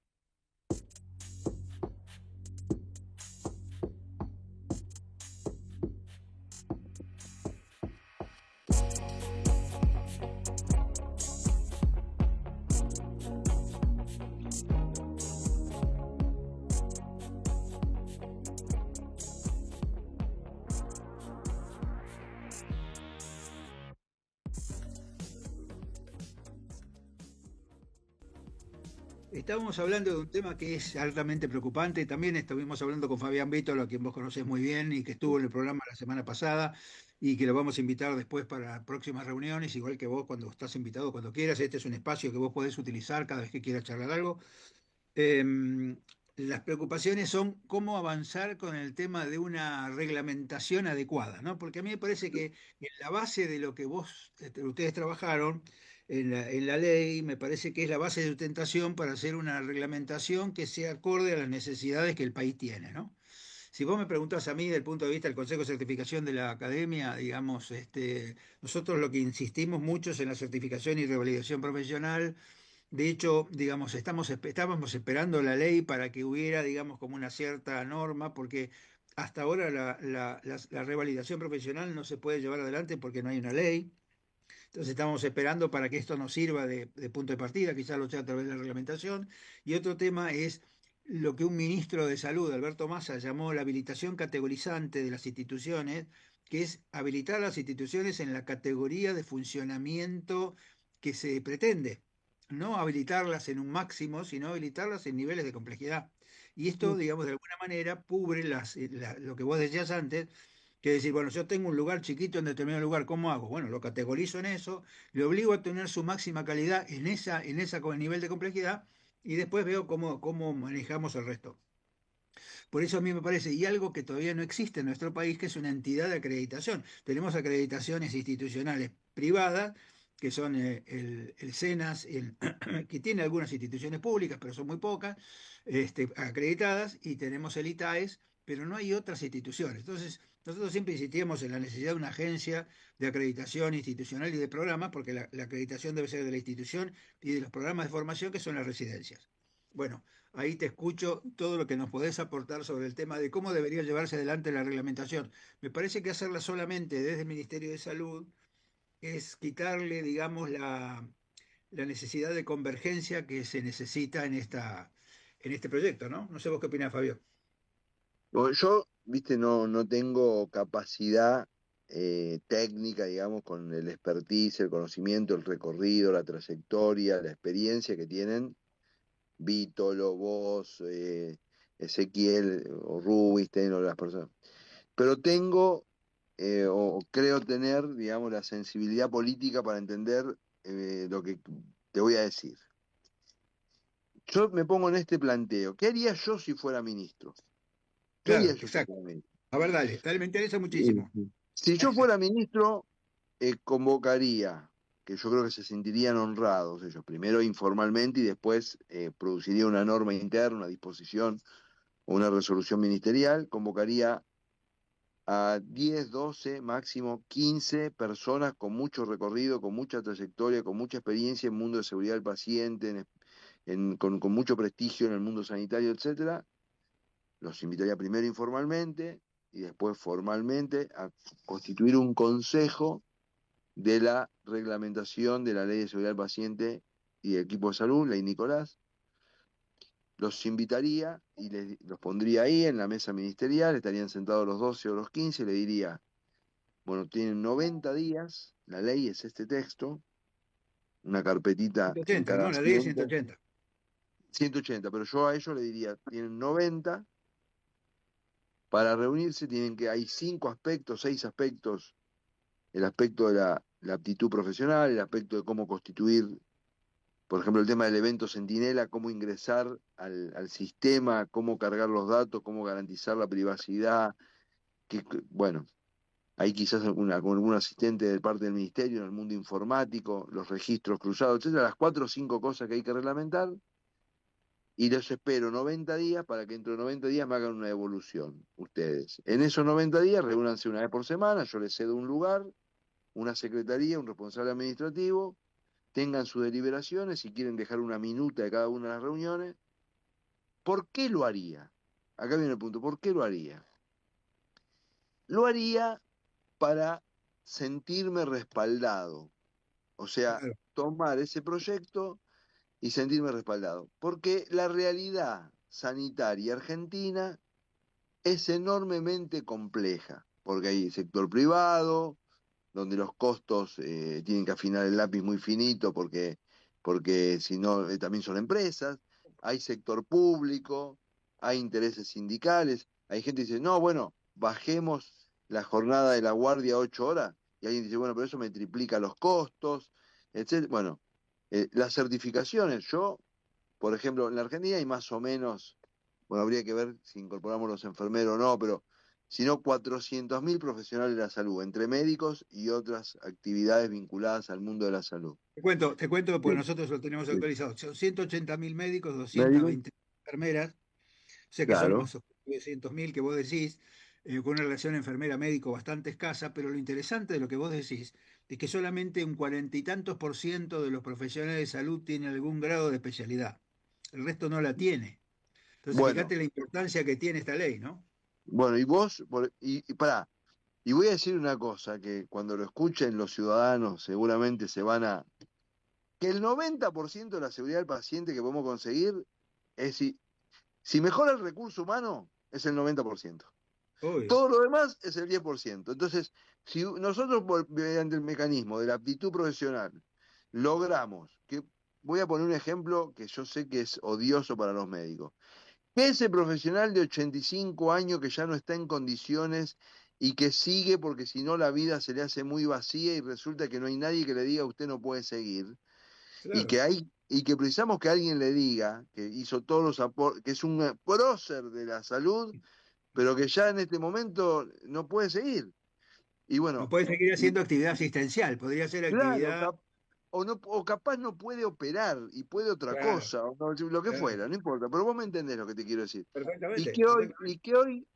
Estábamos hablando de un tema que es altamente preocupante. También estuvimos hablando con Fabián Vítolo, a quien vos conocés muy bien y que estuvo en el programa la semana pasada y que lo vamos a invitar después para próximas reuniones, igual que vos cuando estás invitado cuando quieras. Este es un espacio que vos podés utilizar cada vez que quieras charlar algo. Las preocupaciones son cómo avanzar con el tema de una reglamentación adecuada, ¿no? Porque a mí me parece que en la base de lo que ustedes trabajaron en la ley, me parece que es la base de sustentación para hacer una reglamentación que sea acorde a las necesidades que el país tiene, ¿no? Si vos me preguntás a mí, del punto de vista del Consejo de Certificación de la Academia, digamos, nosotros lo que insistimos mucho es en la certificación y revalidación profesional. De hecho, digamos, estábamos esperando la ley para que hubiera, digamos, como una cierta norma, porque hasta ahora la revalidación profesional no se puede llevar adelante porque no hay una ley. Entonces estamos esperando para que esto nos sirva de punto de partida, quizás lo sea a través de la reglamentación. Y otro tema es lo que un ministro de Salud, Alberto Massa, llamó la habilitación categorizante de las instituciones, que es habilitar las instituciones en la categoría de funcionamiento que se pretende. No habilitarlas en un máximo, sino habilitarlas en niveles de complejidad. Y esto, digamos, de alguna manera cubre lo que vos decías antes, que decir, bueno, yo tengo un lugar chiquito en determinado lugar, ¿cómo hago? Bueno, lo categorizo en eso, le obligo a tener su máxima calidad en esa nivel de complejidad y después veo cómo manejamos el resto. Por eso a mí me parece, y algo que todavía no existe en nuestro país, que es una entidad de acreditación. Tenemos acreditaciones institucionales privadas, que son el SENAS, que tiene algunas instituciones públicas, pero son muy pocas, acreditadas, y tenemos el ITAES, pero no hay otras instituciones. Entonces, nosotros siempre insistíamos en la necesidad de una agencia de acreditación institucional y de programas, porque la acreditación debe ser de la institución y de los programas de formación, que son las residencias. Bueno, ahí te escucho todo lo que nos podés aportar sobre el tema de cómo debería llevarse adelante la reglamentación. Me parece que hacerla solamente desde el Ministerio de Salud es quitarle, digamos, la necesidad de convergencia que se necesita en este proyecto, ¿no? No sé vos qué opinás, Fabio. Yo, viste, no tengo capacidad técnica, digamos, con el expertise, el conocimiento, el recorrido, la trayectoria, la experiencia que tienen Vítolo, vos, Ezequiel o Rubinstein o las personas. Pero tengo, o creo tener, digamos, la sensibilidad política para entender lo que te voy a decir. Yo me pongo en este planteo. ¿Qué haría yo si fuera ministro? ¿Qué Claro, haría yo si exacto. fuera ministro? A ver, dale, me interesa muchísimo. Si yo fuera ministro, convocaría, que yo creo que se sentirían honrados ellos, primero informalmente y después produciría una norma interna, una disposición o una resolución ministerial, convocaría a 10, 12, máximo 15 personas con mucho recorrido, con mucha trayectoria, con mucha experiencia en el mundo de seguridad del paciente, con mucho prestigio en el mundo sanitario, etcétera. Los invitaría primero informalmente y después formalmente a constituir un consejo de la reglamentación de la Ley de Seguridad del Paciente y del Equipo de Salud, Ley Nicolás. Los invitaría y los pondría ahí en la mesa ministerial, estarían sentados los 12 o los 15, y le diría, bueno, tienen 90 días, la ley es este texto, una carpetita 180, en cada ¿no? La ley es asiento. 180. 180, pero yo a ellos le diría, tienen 90, para reunirse hay 5 aspectos, 6 aspectos, el aspecto de la aptitud profesional, el aspecto de cómo constituir, por ejemplo, el tema del evento Centinela, cómo ingresar al sistema, cómo cargar los datos, cómo garantizar la privacidad, bueno, hay quizás algún asistente de parte del ministerio en el mundo informático, los registros cruzados, etcétera, las 4 o 5 cosas que hay que reglamentar, y los espero 90 días para que dentro de 90 días me hagan una evolución, ustedes. En esos 90 días, reúnanse una vez por semana, yo les cedo un lugar, una secretaría, un responsable administrativo, tengan sus deliberaciones, si quieren dejar una minuta de cada una de las reuniones. ¿Por qué lo haría? Acá viene el punto, ¿por qué lo haría? Lo haría para sentirme respaldado, o sea, tomar ese proyecto y sentirme respaldado, porque la realidad sanitaria argentina es enormemente compleja, porque hay sector privado, donde los costos tienen que afinar el lápiz muy finito, porque si no, también son empresas, hay sector público, hay intereses sindicales, hay gente que dice, no, bueno, bajemos la jornada de la guardia a 8 horas, y alguien dice, bueno, pero eso me triplica los costos, etc. Bueno, las certificaciones, por ejemplo, en la Argentina hay más o menos, bueno, habría que ver si incorporamos los enfermeros o no, pero si no 400.000 profesionales de la salud, entre médicos y otras actividades vinculadas al mundo de la salud. Te cuento porque nosotros lo tenemos actualizado. Son 180.000 médicos, 220 enfermeras, o sea que son Claro. los 200.000 que vos decís, con una relación enfermera-médico bastante escasa, pero lo interesante de lo que vos decís es que solamente un 40 y tantos % de los profesionales de salud tienen algún grado de especialidad. El resto no la tiene. Entonces, Bueno, fíjate la importancia que tiene esta ley, ¿no? bueno, y vos, y pará, y voy a decir una cosa, que cuando lo escuchen los ciudadanos seguramente se van a... Que el 90% de la seguridad del paciente que podemos conseguir es si mejora el recurso humano, es el 90%. Obvio. Todo lo demás es el 10%. Entonces, si nosotros, mediante el mecanismo de la aptitud profesional, logramos que, voy a poner un ejemplo que yo sé que es odioso para los médicos, que ese profesional de 85 años que ya no está en condiciones y que sigue porque si no la vida se le hace muy vacía y resulta que no hay nadie que le diga usted no puede seguir, Claro. y que precisamos que alguien le diga que hizo todos los aportes, que es un prócer de la salud, pero que ya en este momento no puede seguir. Y No bueno, puede seguir haciendo actividad asistencial, podría ser claro, actividad. o capaz no puede operar y puede otra Claro, cosa, o lo que claro. fuera, no importa, pero vos me entendés lo que te quiero decir. Perfectamente, Y que hoy,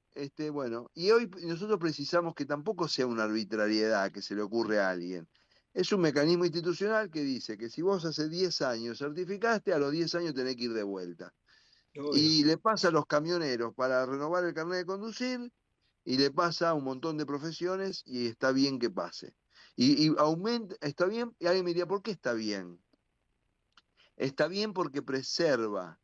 bueno, y hoy nosotros precisamos que tampoco sea una arbitrariedad que se le ocurre a alguien. Es un mecanismo institucional que dice que si vos hace 10 años certificaste, a los 10 años tenés que ir de vuelta. obvio. Y le pasa a los camioneros para renovar el carnet de conducir, y le pasa a un montón de profesiones, y está bien que pase. Y aumenta, está bien, y alguien me diría, ¿por qué está bien? Está bien porque preserva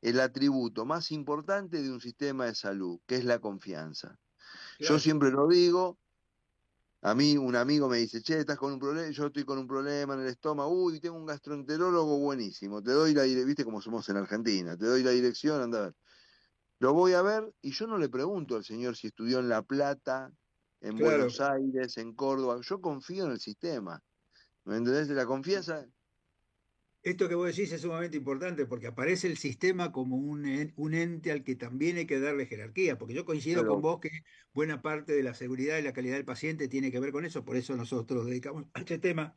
el atributo más importante de un sistema de salud, que es la confianza. Yo Claro. siempre lo digo, a mí un amigo me dice, che, estás con un problema, yo estoy con un problema en el estómago, uy, tengo un gastroenterólogo buenísimo, te doy la dirección, viste cómo somos en Argentina, te doy la dirección, anda a ver. Lo voy a ver y yo no le pregunto al señor si estudió en La Plata, en Claro. Buenos Aires, en Córdoba, yo confío en el sistema, ¿me entendés? La confianza... Esto que vos decís es sumamente importante porque aparece el sistema como un ente al que también hay que darle jerarquía, porque yo coincido con Pero, vos que buena parte de la seguridad y la calidad del paciente tiene que ver con eso, por eso nosotros dedicamos a este tema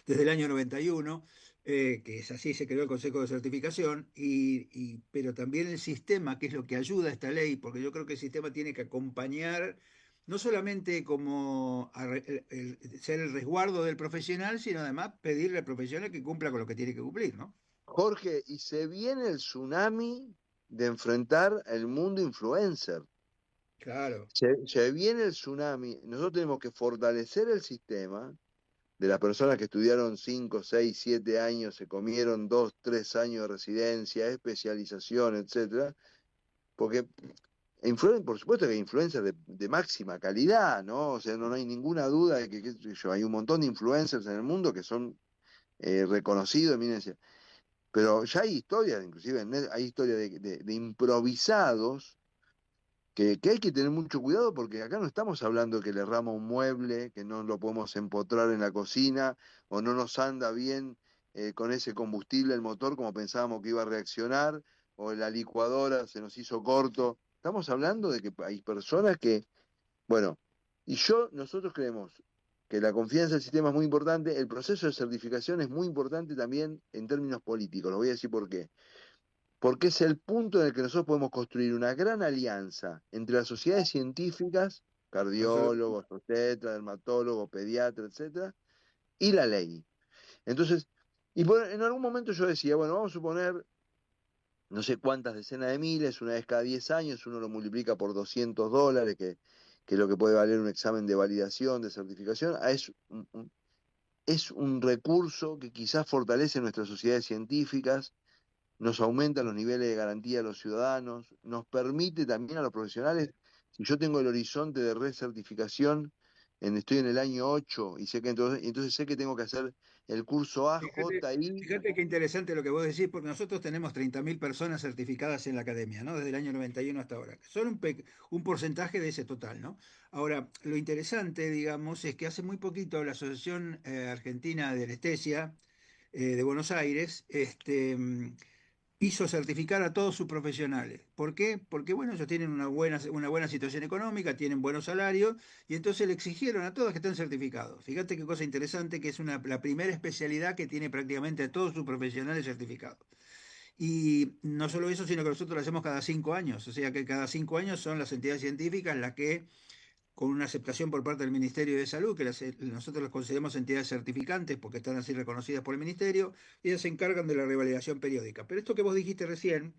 desde el año 91, que es así, se creó el Consejo de Certificación, pero también el sistema, que es lo que ayuda a esta ley, porque yo creo que el sistema tiene que acompañar, no solamente como ser el resguardo del profesional, sino además pedirle al profesional que cumpla con lo que tiene que cumplir, ¿no? Jorge, y se viene el tsunami de enfrentar el mundo influencer. Claro. Se viene el tsunami. Nosotros tenemos que fortalecer el sistema de las personas que estudiaron 5, 6, 7 años, se comieron 2, 3 años de residencia, especialización, etcétera, porque por supuesto que hay influencers de máxima calidad, ¿no? O sea, no hay ninguna duda de que, qué sé yo, hay un montón de influencers en el mundo que son reconocidos, eminencia. Pero ya hay historias, inclusive hay historias de improvisados que hay que tener mucho cuidado porque acá no estamos hablando que le erramos un mueble, que no lo podemos empotrar en la cocina o no nos anda bien con ese combustible el motor como pensábamos que iba a reaccionar o la licuadora se nos hizo corto. Estamos hablando de que hay personas que, bueno, nosotros creemos que la confianza del sistema es muy importante, el proceso de certificación es muy importante también en términos políticos, lo voy a decir por qué. Porque es el punto en el que nosotros podemos construir una gran alianza entre las sociedades científicas, cardiólogos, obstetras, dermatólogos, pediatras, etcétera, y la ley. Entonces, en algún momento yo decía, bueno, vamos a suponer, no sé cuántas decenas de miles, una vez cada 10 años, uno lo multiplica por $200, que es lo que puede valer un examen de validación, de certificación, es un recurso que quizás fortalece nuestras sociedades científicas, nos aumenta los niveles de garantía de los ciudadanos, nos permite también a los profesionales, si yo tengo el horizonte de recertificación, estoy en el año 8 y sé que entonces sé que tengo que hacer el curso AJI. Fíjate qué interesante lo que vos decís, porque nosotros tenemos 30.000 personas certificadas en la academia, ¿no? Desde el año 91 hasta ahora. Son un porcentaje de ese total, ¿no? Ahora, lo interesante, digamos, es que hace muy poquito la Asociación Argentina de Anestesia de Buenos Aires, hizo certificar a todos sus profesionales. ¿Por qué? Porque, bueno, ellos tienen una buena situación económica, tienen buenos salarios, y entonces le exigieron a todos que estén certificados. Fíjate qué cosa interesante, que es la primera especialidad que tiene prácticamente a todos sus profesionales certificados. Y no solo eso, sino que nosotros lo hacemos cada 5 años. O sea que cada 5 años son las entidades científicas las que, con una aceptación por parte del Ministerio de Salud, que nosotros las consideramos entidades certificantes porque están así reconocidas por el Ministerio, ellas se encargan de la revalidación periódica. Pero esto que vos dijiste recién,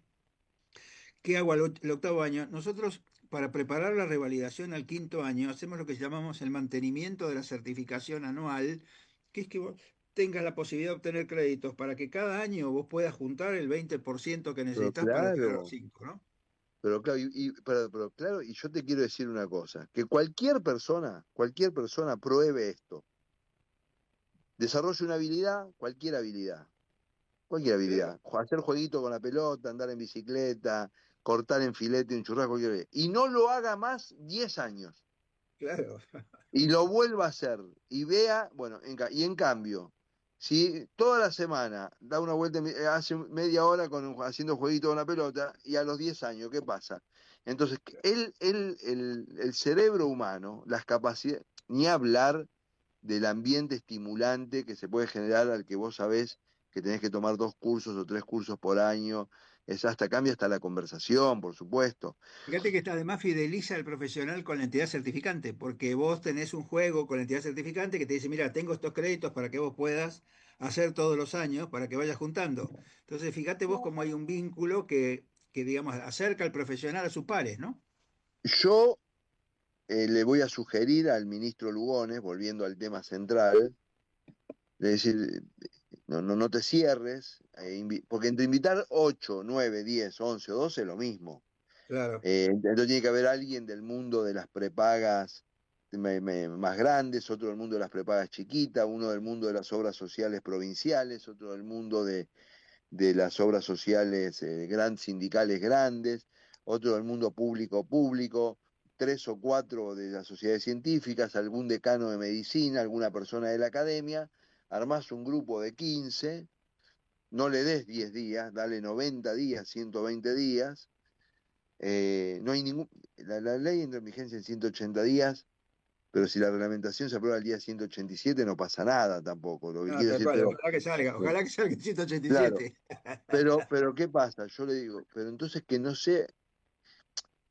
¿qué hago el octavo año? Nosotros, para preparar la revalidación al 5.º año, hacemos lo que llamamos el mantenimiento de la certificación anual, que es que vos tengas la posibilidad de obtener créditos para que cada año vos puedas juntar el 20% que Pero necesitas para llegar a claro, los 5, ¿no? pero claro, pero claro, y yo te quiero decir una cosa, que cualquier persona pruebe esto. Desarrolle una habilidad, cualquier habilidad. Hacer jueguito con la pelota, andar en bicicleta, cortar en filete un churrasco, cualquier habilidad. Y no lo haga más 10 años. Claro. Y lo vuelva a hacer. Y vea, bueno, y en cambio, si toda la semana da una vuelta, hace media hora haciendo jueguito con la pelota, y a los 10 años, ¿qué pasa? Entonces, el cerebro humano, las capacidades, ni hablar del ambiente estimulante que se puede generar al que vos sabés que tenés que tomar 2 cursos o 3 cursos por año, cambia hasta la conversación, por supuesto. Fíjate que además fideliza al profesional con la entidad certificante, porque vos tenés un juego con la entidad certificante que te dice, mira, tengo estos créditos para que vos puedas hacer todos los años, para que vayas juntando. Entonces, fíjate vos cómo hay un vínculo que digamos, acerca al profesional a sus pares, ¿no? Yo le voy a sugerir al ministro Lugones, volviendo al tema central, de decir, no te cierres, porque entre invitar 8, 9, 10, 11 o 12 es lo mismo. Claro. Entonces tiene que haber alguien del mundo de las prepagas más grandes, otro del mundo de las prepagas chiquitas, uno del mundo de las obras sociales provinciales, otro del mundo de las obras sociales sindicales grandes, otro del mundo público, 3 o 4 de las sociedades científicas, algún decano de medicina, alguna persona de la academia. Armás un grupo de 15, no le des 10 días, dale 90 días, 120 días. No hay la ley entra en vigencia en 180 días, pero si la reglamentación se aprueba el día 187 no pasa nada tampoco. Lo que quiero decir, ojalá que salga en 187. Claro, pero ¿qué pasa? Yo le digo, pero entonces que no sea...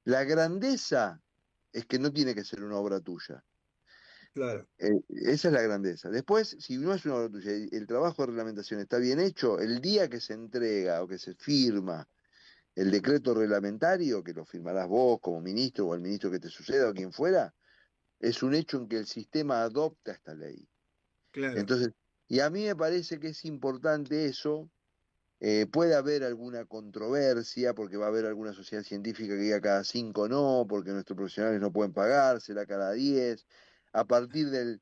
La grandeza es que no tiene que ser una obra tuya. Claro. Esa es la grandeza. Después, si no es una obra tuya, el trabajo de reglamentación está bien hecho, el día que se entrega o que se firma el decreto reglamentario, que lo firmarás vos como ministro o el ministro que te suceda o quien fuera, es un hecho en que el sistema adopta esta ley. Claro. Entonces, y a mí me parece que es importante eso. Puede haber alguna controversia, porque va a haber alguna sociedad científica que diga cada 5 no, porque nuestros profesionales no pueden pagársela cada 10, a partir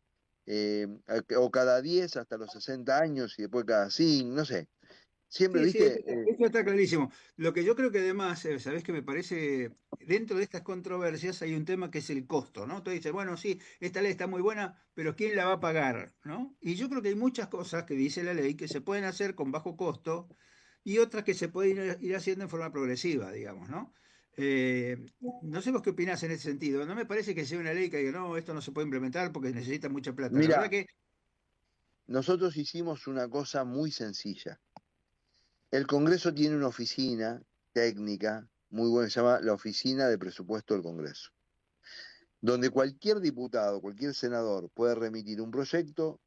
o cada 10 hasta los 60 años y después cada 5, no sé. Siempre, Sí, ¿viste? eso está clarísimo. Lo que yo creo que además, ¿sabés qué me parece? Dentro de estas controversias hay un tema que es el costo, ¿no? Tú dices, bueno, sí, esta ley está muy buena, pero ¿quién la va a pagar? ¿No? Y yo creo que hay muchas cosas que dice la ley que se pueden hacer con bajo costo y otras que se pueden ir haciendo en forma progresiva, digamos, ¿no? No sé vos qué opinás en ese sentido. No me parece que sea una ley que diga, no, esto no se puede implementar porque necesita mucha plata. La Mira, verdad que... nosotros hicimos una cosa muy sencilla. El Congreso tiene una oficina técnica muy buena, se llama la Oficina de Presupuesto del Congreso, donde cualquier diputado, cualquier senador puede remitir un proyecto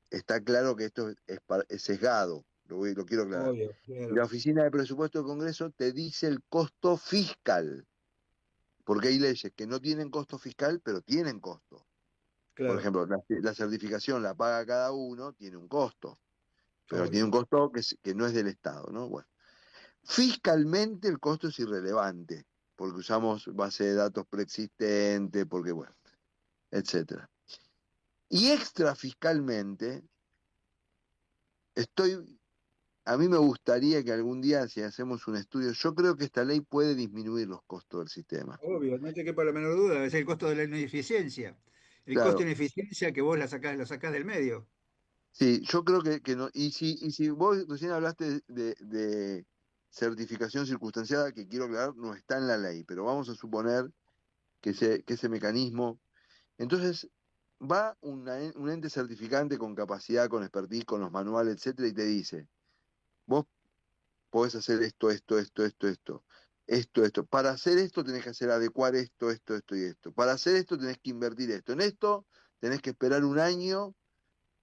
está claro que esto es sesgado, lo quiero aclarar. Obvio, claro. La Oficina de Presupuesto del Congreso te dice el costo fiscal, porque hay leyes que no tienen costo fiscal, pero tienen costo. Claro. Por ejemplo, la certificación la paga cada uno, tiene un costo, pero Obvio. tiene un costo que no es del Estado, ¿no? Bueno, fiscalmente el costo es irrelevante, porque usamos base de datos preexistente, porque bueno, etcétera. Y extrafiscalmente, a mí me gustaría que algún día, si hacemos un estudio, yo creo que esta ley puede disminuir los costos del sistema. Obvio, no te quepa la menor duda, es el costo de la ineficiencia. El costo Claro, de ineficiencia que vos lo sacás del medio. sí, yo creo que no. Y si vos recién hablaste de certificación circunstanciada, que quiero aclarar, no está en la ley, pero vamos a suponer que ese mecanismo. Entonces, va un ente certificante con capacidad, con expertise, con los manuales, etcétera, y te dice, vos podés hacer esto. Para hacer esto tenés que adecuar esto y esto. Para hacer esto tenés que invertir esto. En esto tenés que esperar un año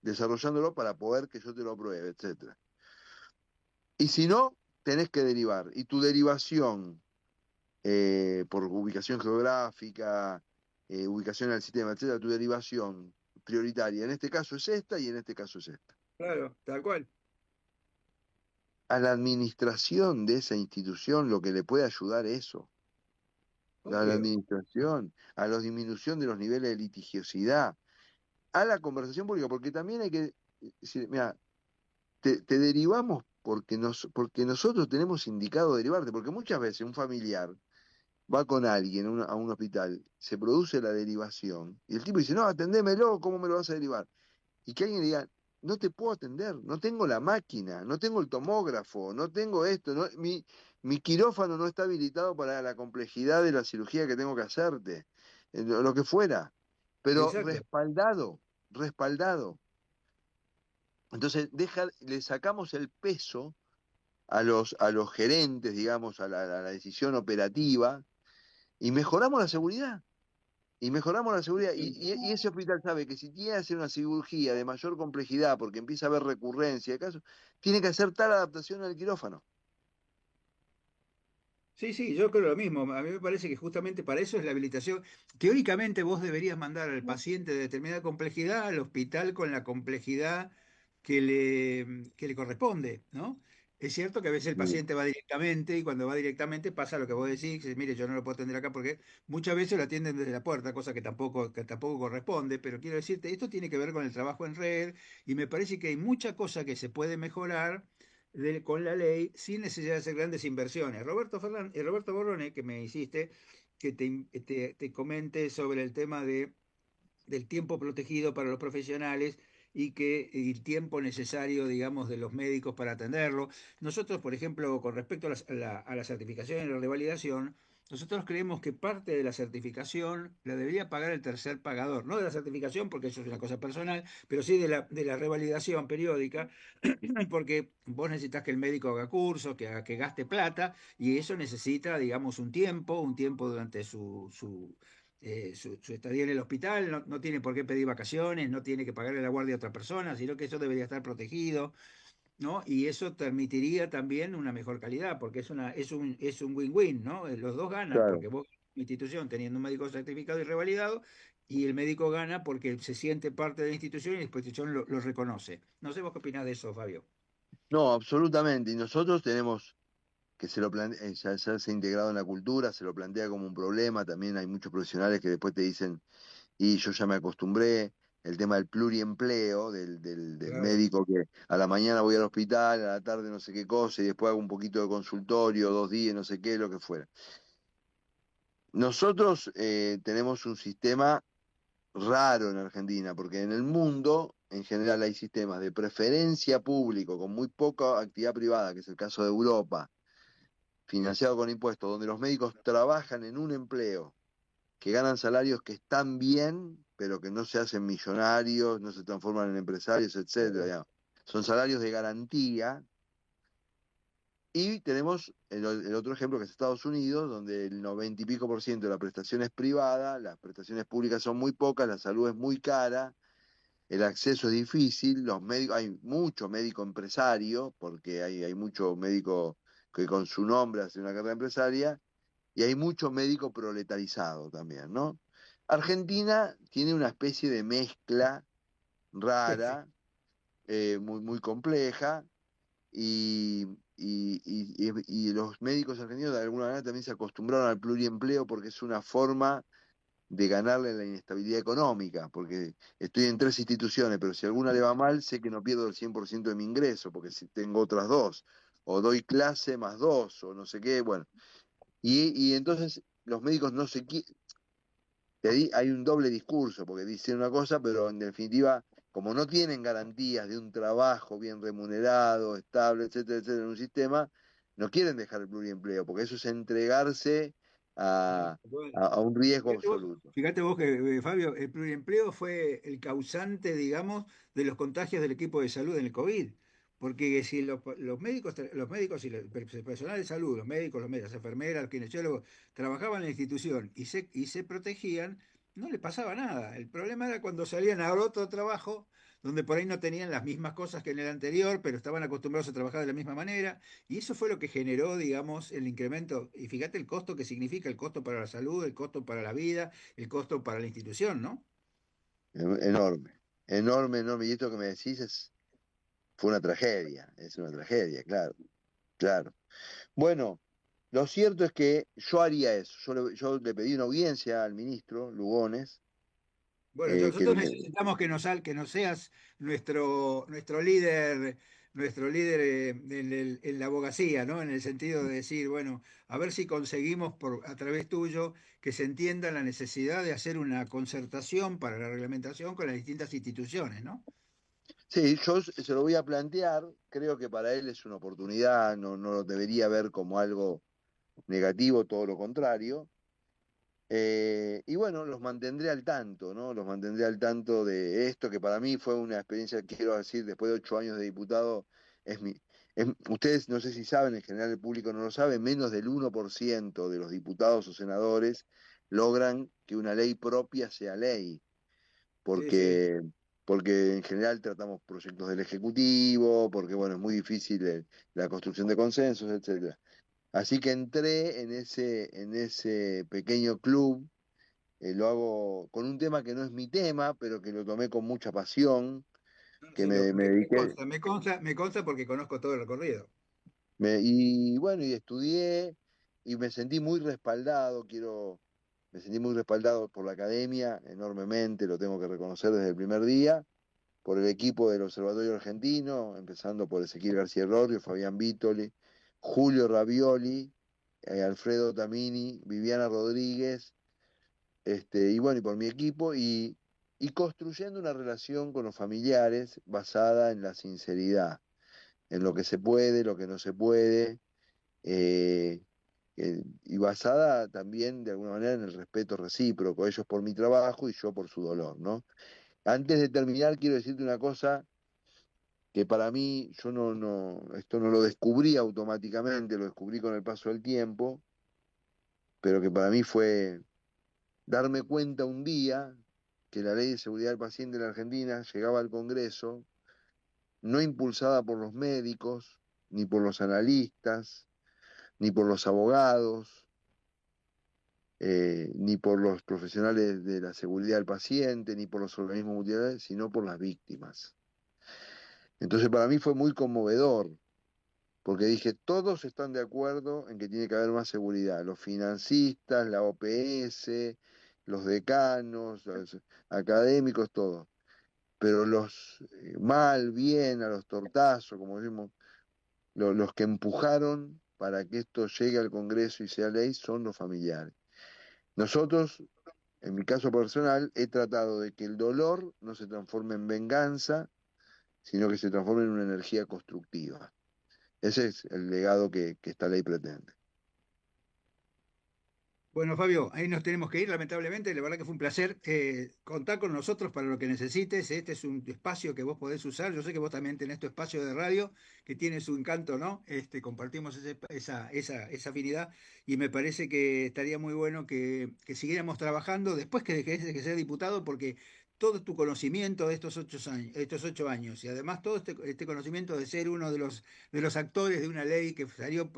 desarrollándolo para poder que yo te lo apruebe, etcétera. Y si no, tenés que derivar. Y tu derivación, por ubicación geográfica, ubicación en el sistema, etcétera, tu derivación prioritaria en este caso es esta y en este caso es esta. Claro, tal cual. A la administración de esa institución lo que le puede ayudar eso. A la Obvio. administración, a la disminución de los niveles de litigiosidad, a la conversación pública, porque también hay que decir, mira, te derivamos porque nosotros tenemos indicado derivarte, porque muchas veces un familiar va con alguien a un hospital, se produce la derivación, y el tipo dice, no, atendémelo, ¿cómo me lo vas a derivar? Y que alguien le diga, no te puedo atender, no tengo la máquina, no tengo el tomógrafo, no tengo esto, mi quirófano no está habilitado para la complejidad de la cirugía que tengo que hacerte, lo que fuera, pero Exacto. respaldado. Entonces le sacamos el peso a los gerentes, digamos, a la decisión operativa, y mejoramos la seguridad. Y ese hospital sabe que si tiene que hacer una cirugía de mayor complejidad, porque empieza a haber recurrencia de casos, tiene que hacer tal adaptación al quirófano. Sí, yo creo lo mismo. A mí me parece que justamente para eso es la habilitación. Teóricamente vos deberías mandar al paciente de determinada complejidad al hospital con la complejidad que le corresponde, ¿no? Es cierto que a veces el paciente va directamente y cuando va directamente pasa lo que vos decís, que mire, yo no lo puedo atender acá porque muchas veces lo atienden desde la puerta, cosa que tampoco corresponde, pero quiero decirte, esto tiene que ver con el trabajo en red y me parece que hay mucha cosa que se puede mejorar con la ley sin necesidad de hacer grandes inversiones. Roberto Borrone, que me hiciste que te comente sobre el tema del tiempo protegido para los profesionales y que el tiempo necesario, digamos, de los médicos para atenderlo. Nosotros, por ejemplo, con respecto a la certificación y la revalidación, nosotros creemos que parte de la certificación la debería pagar el tercer pagador, no de la certificación, porque eso es una cosa personal, pero sí de la revalidación periódica, porque vos necesitas que el médico haga cursos, que gaste plata, y eso necesita, digamos, un tiempo durante su estadía en el hospital, no tiene por qué pedir vacaciones, no tiene que pagarle la guardia a otra persona, sino que eso debería estar protegido, ¿no? Y eso permitiría también una mejor calidad, porque es un win-win, ¿no? Los dos ganan, Claro. porque vos, institución, teniendo un médico certificado y revalidado, y el médico gana porque se siente parte de la institución y la institución lo reconoce. No sé vos qué opinás de eso, Fabio. No, absolutamente. Y nosotros tenemos que ya se ha integrado en la cultura, se lo plantea como un problema. También hay muchos profesionales que después te dicen, y yo ya me acostumbré, el tema del pluriempleo, del Claro. médico que a la mañana voy al hospital, a la tarde no sé qué cosa, y después hago un poquito de consultorio, 2 días, no sé qué, lo que fuera. Nosotros tenemos un sistema raro en Argentina, porque en el mundo, en general, hay sistemas de preferencia público con muy poca actividad privada, que es el caso de Europa, financiado con impuestos, donde los médicos trabajan en un empleo, que ganan salarios que están bien, pero que no se hacen millonarios, no se transforman en empresarios, etcétera. Digamos. Son salarios de garantía. Y tenemos el otro ejemplo que es Estados Unidos, donde el 90 y pico% de la prestación es privada, las prestaciones públicas son muy pocas, la salud es muy cara, el acceso es difícil, los médicos, hay mucho médico empresario, porque hay mucho médico que con su nombre hace una carrera empresaria, y hay mucho médico proletarizado también, ¿no? Argentina tiene una especie de mezcla rara, muy compleja, y los médicos argentinos de alguna manera también se acostumbraron al pluriempleo porque es una forma de ganarle la inestabilidad económica, porque estoy en 3 instituciones, pero si alguna le va mal, sé que no pierdo el 100% de mi ingreso, porque si tengo otras 2, o doy clase más 2, o no sé qué, bueno. Y entonces los médicos no se quieren, hay un doble discurso, porque dicen una cosa, pero en definitiva, como no tienen garantías de un trabajo bien remunerado, estable, etcétera, etcétera, en un sistema, no quieren dejar el pluriempleo, porque eso es entregarse a un riesgo absoluto. Fíjate vos que, Fabio, el pluriempleo fue el causante, digamos, de los contagios del equipo de salud en el COVID. Porque si los médicos y el personal de salud, los médicos, las enfermeras, los kinesiólogos, trabajaban en la institución y se protegían, no les pasaba nada. El problema era cuando salían a otro trabajo, donde por ahí no tenían las mismas cosas que en el anterior, pero estaban acostumbrados a trabajar de la misma manera. Y eso fue lo que generó, digamos, el incremento. Y fíjate el costo que significa, el costo para la salud, el costo para la vida, el costo para la institución, ¿no? Enorme, enorme, enorme. Y esto que me decís fue una tragedia, es una tragedia, claro, claro. Bueno, lo cierto es que yo haría eso. Yo le pedí una audiencia al ministro Lugones. Bueno, nosotros necesitamos que nos seas nuestro líder, en la abogacía, ¿no? En el sentido de decir, bueno, a ver si conseguimos a través tuyo que se entienda la necesidad de hacer una concertación para la reglamentación con las distintas instituciones, ¿no? Sí, yo se lo voy a plantear, creo que para él es una oportunidad, no lo debería ver como algo negativo, todo lo contrario. Y bueno, los mantendré al tanto, ¿no? Los mantendré al tanto de esto, que para mí fue una experiencia, quiero decir, después de 8 años de diputado, ustedes no sé si saben, en general el público no lo sabe, menos del 1% de los diputados o senadores logran que una ley propia sea ley, porque, porque en general tratamos proyectos del Ejecutivo, porque bueno, es muy difícil la construcción de consensos, etcétera. Así que entré en ese pequeño club, lo hago con un tema que no es mi tema, pero que lo tomé con mucha pasión, que Sí, me dediqué, me consta porque conozco todo el recorrido. y bueno, y estudié y me sentí muy respaldado, me sentí muy respaldado por la academia, enormemente, lo tengo que reconocer desde el primer día, por el equipo del Observatorio Argentino, empezando por Ezequiel García Rorrio, Fabián Vítoli, Julio Ravioli, Alfredo Tamini, Viviana Rodríguez, y bueno, y por mi equipo, y construyendo una relación con los familiares basada en la sinceridad, en lo que se puede, lo que no se puede, eh, y basada también de alguna manera en el respeto recíproco, ellos por mi trabajo y yo por su dolor, ¿no? Antes de terminar, quiero decirte una cosa que para mí, yo esto no lo descubrí automáticamente, lo descubrí con el paso del tiempo, pero que para mí fue darme cuenta un día que la Ley de Seguridad del Paciente en la Argentina llegaba al Congreso, no impulsada por los médicos, ni por los analistas, ni por los abogados, ni por los profesionales de la seguridad del paciente, ni por los organismos multilaterales, sino por las víctimas. Entonces para mí fue muy conmovedor, porque dije, todos están de acuerdo en que tiene que haber más seguridad, los financistas, la OPS, los decanos, los académicos, todos. Pero los mal, bien, a los tortazos, como decimos, los que empujaron para que esto llegue al Congreso y sea ley son los familiares. Nosotros, en mi caso personal, he tratado de que el dolor no se transforme en venganza, sino que se transforme en una energía constructiva. Ese es el legado que esta ley pretende. Bueno, Fabio, ahí nos tenemos que ir, lamentablemente. La verdad que fue un placer contar con nosotros para lo que necesites. Este es un espacio que vos podés usar. Yo sé que vos también tenés tu espacio de radio, que tiene su encanto, ¿no? Compartimos esa afinidad y me parece que estaría muy bueno que siguiéramos trabajando después que dejes de ser diputado, porque todo tu conocimiento de estos 8 años y además todo este conocimiento de ser uno de los actores de una ley que salió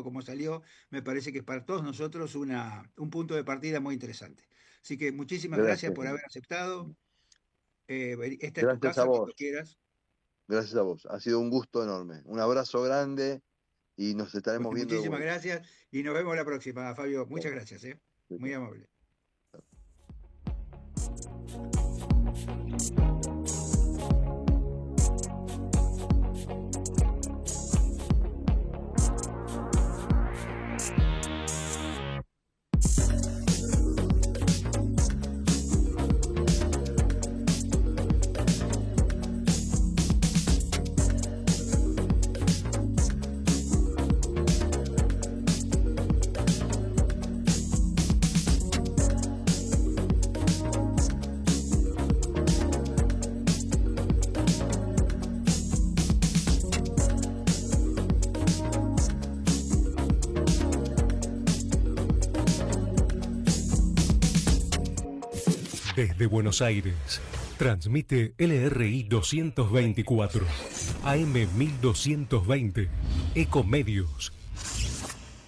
como salió, me parece que es para todos nosotros un punto de partida muy interesante. Así que muchísimas gracias por haber aceptado. Esta es tu casa, cuando quieras. Gracias a vos. Ha sido un gusto enorme. Un abrazo grande y nos estaremos Pues viendo. Muchísimas gracias y nos vemos la próxima, Fabio. Muchas gracias. Muy amable. Desde Buenos Aires, transmite LRI 224, AM 1220, Ecomedios.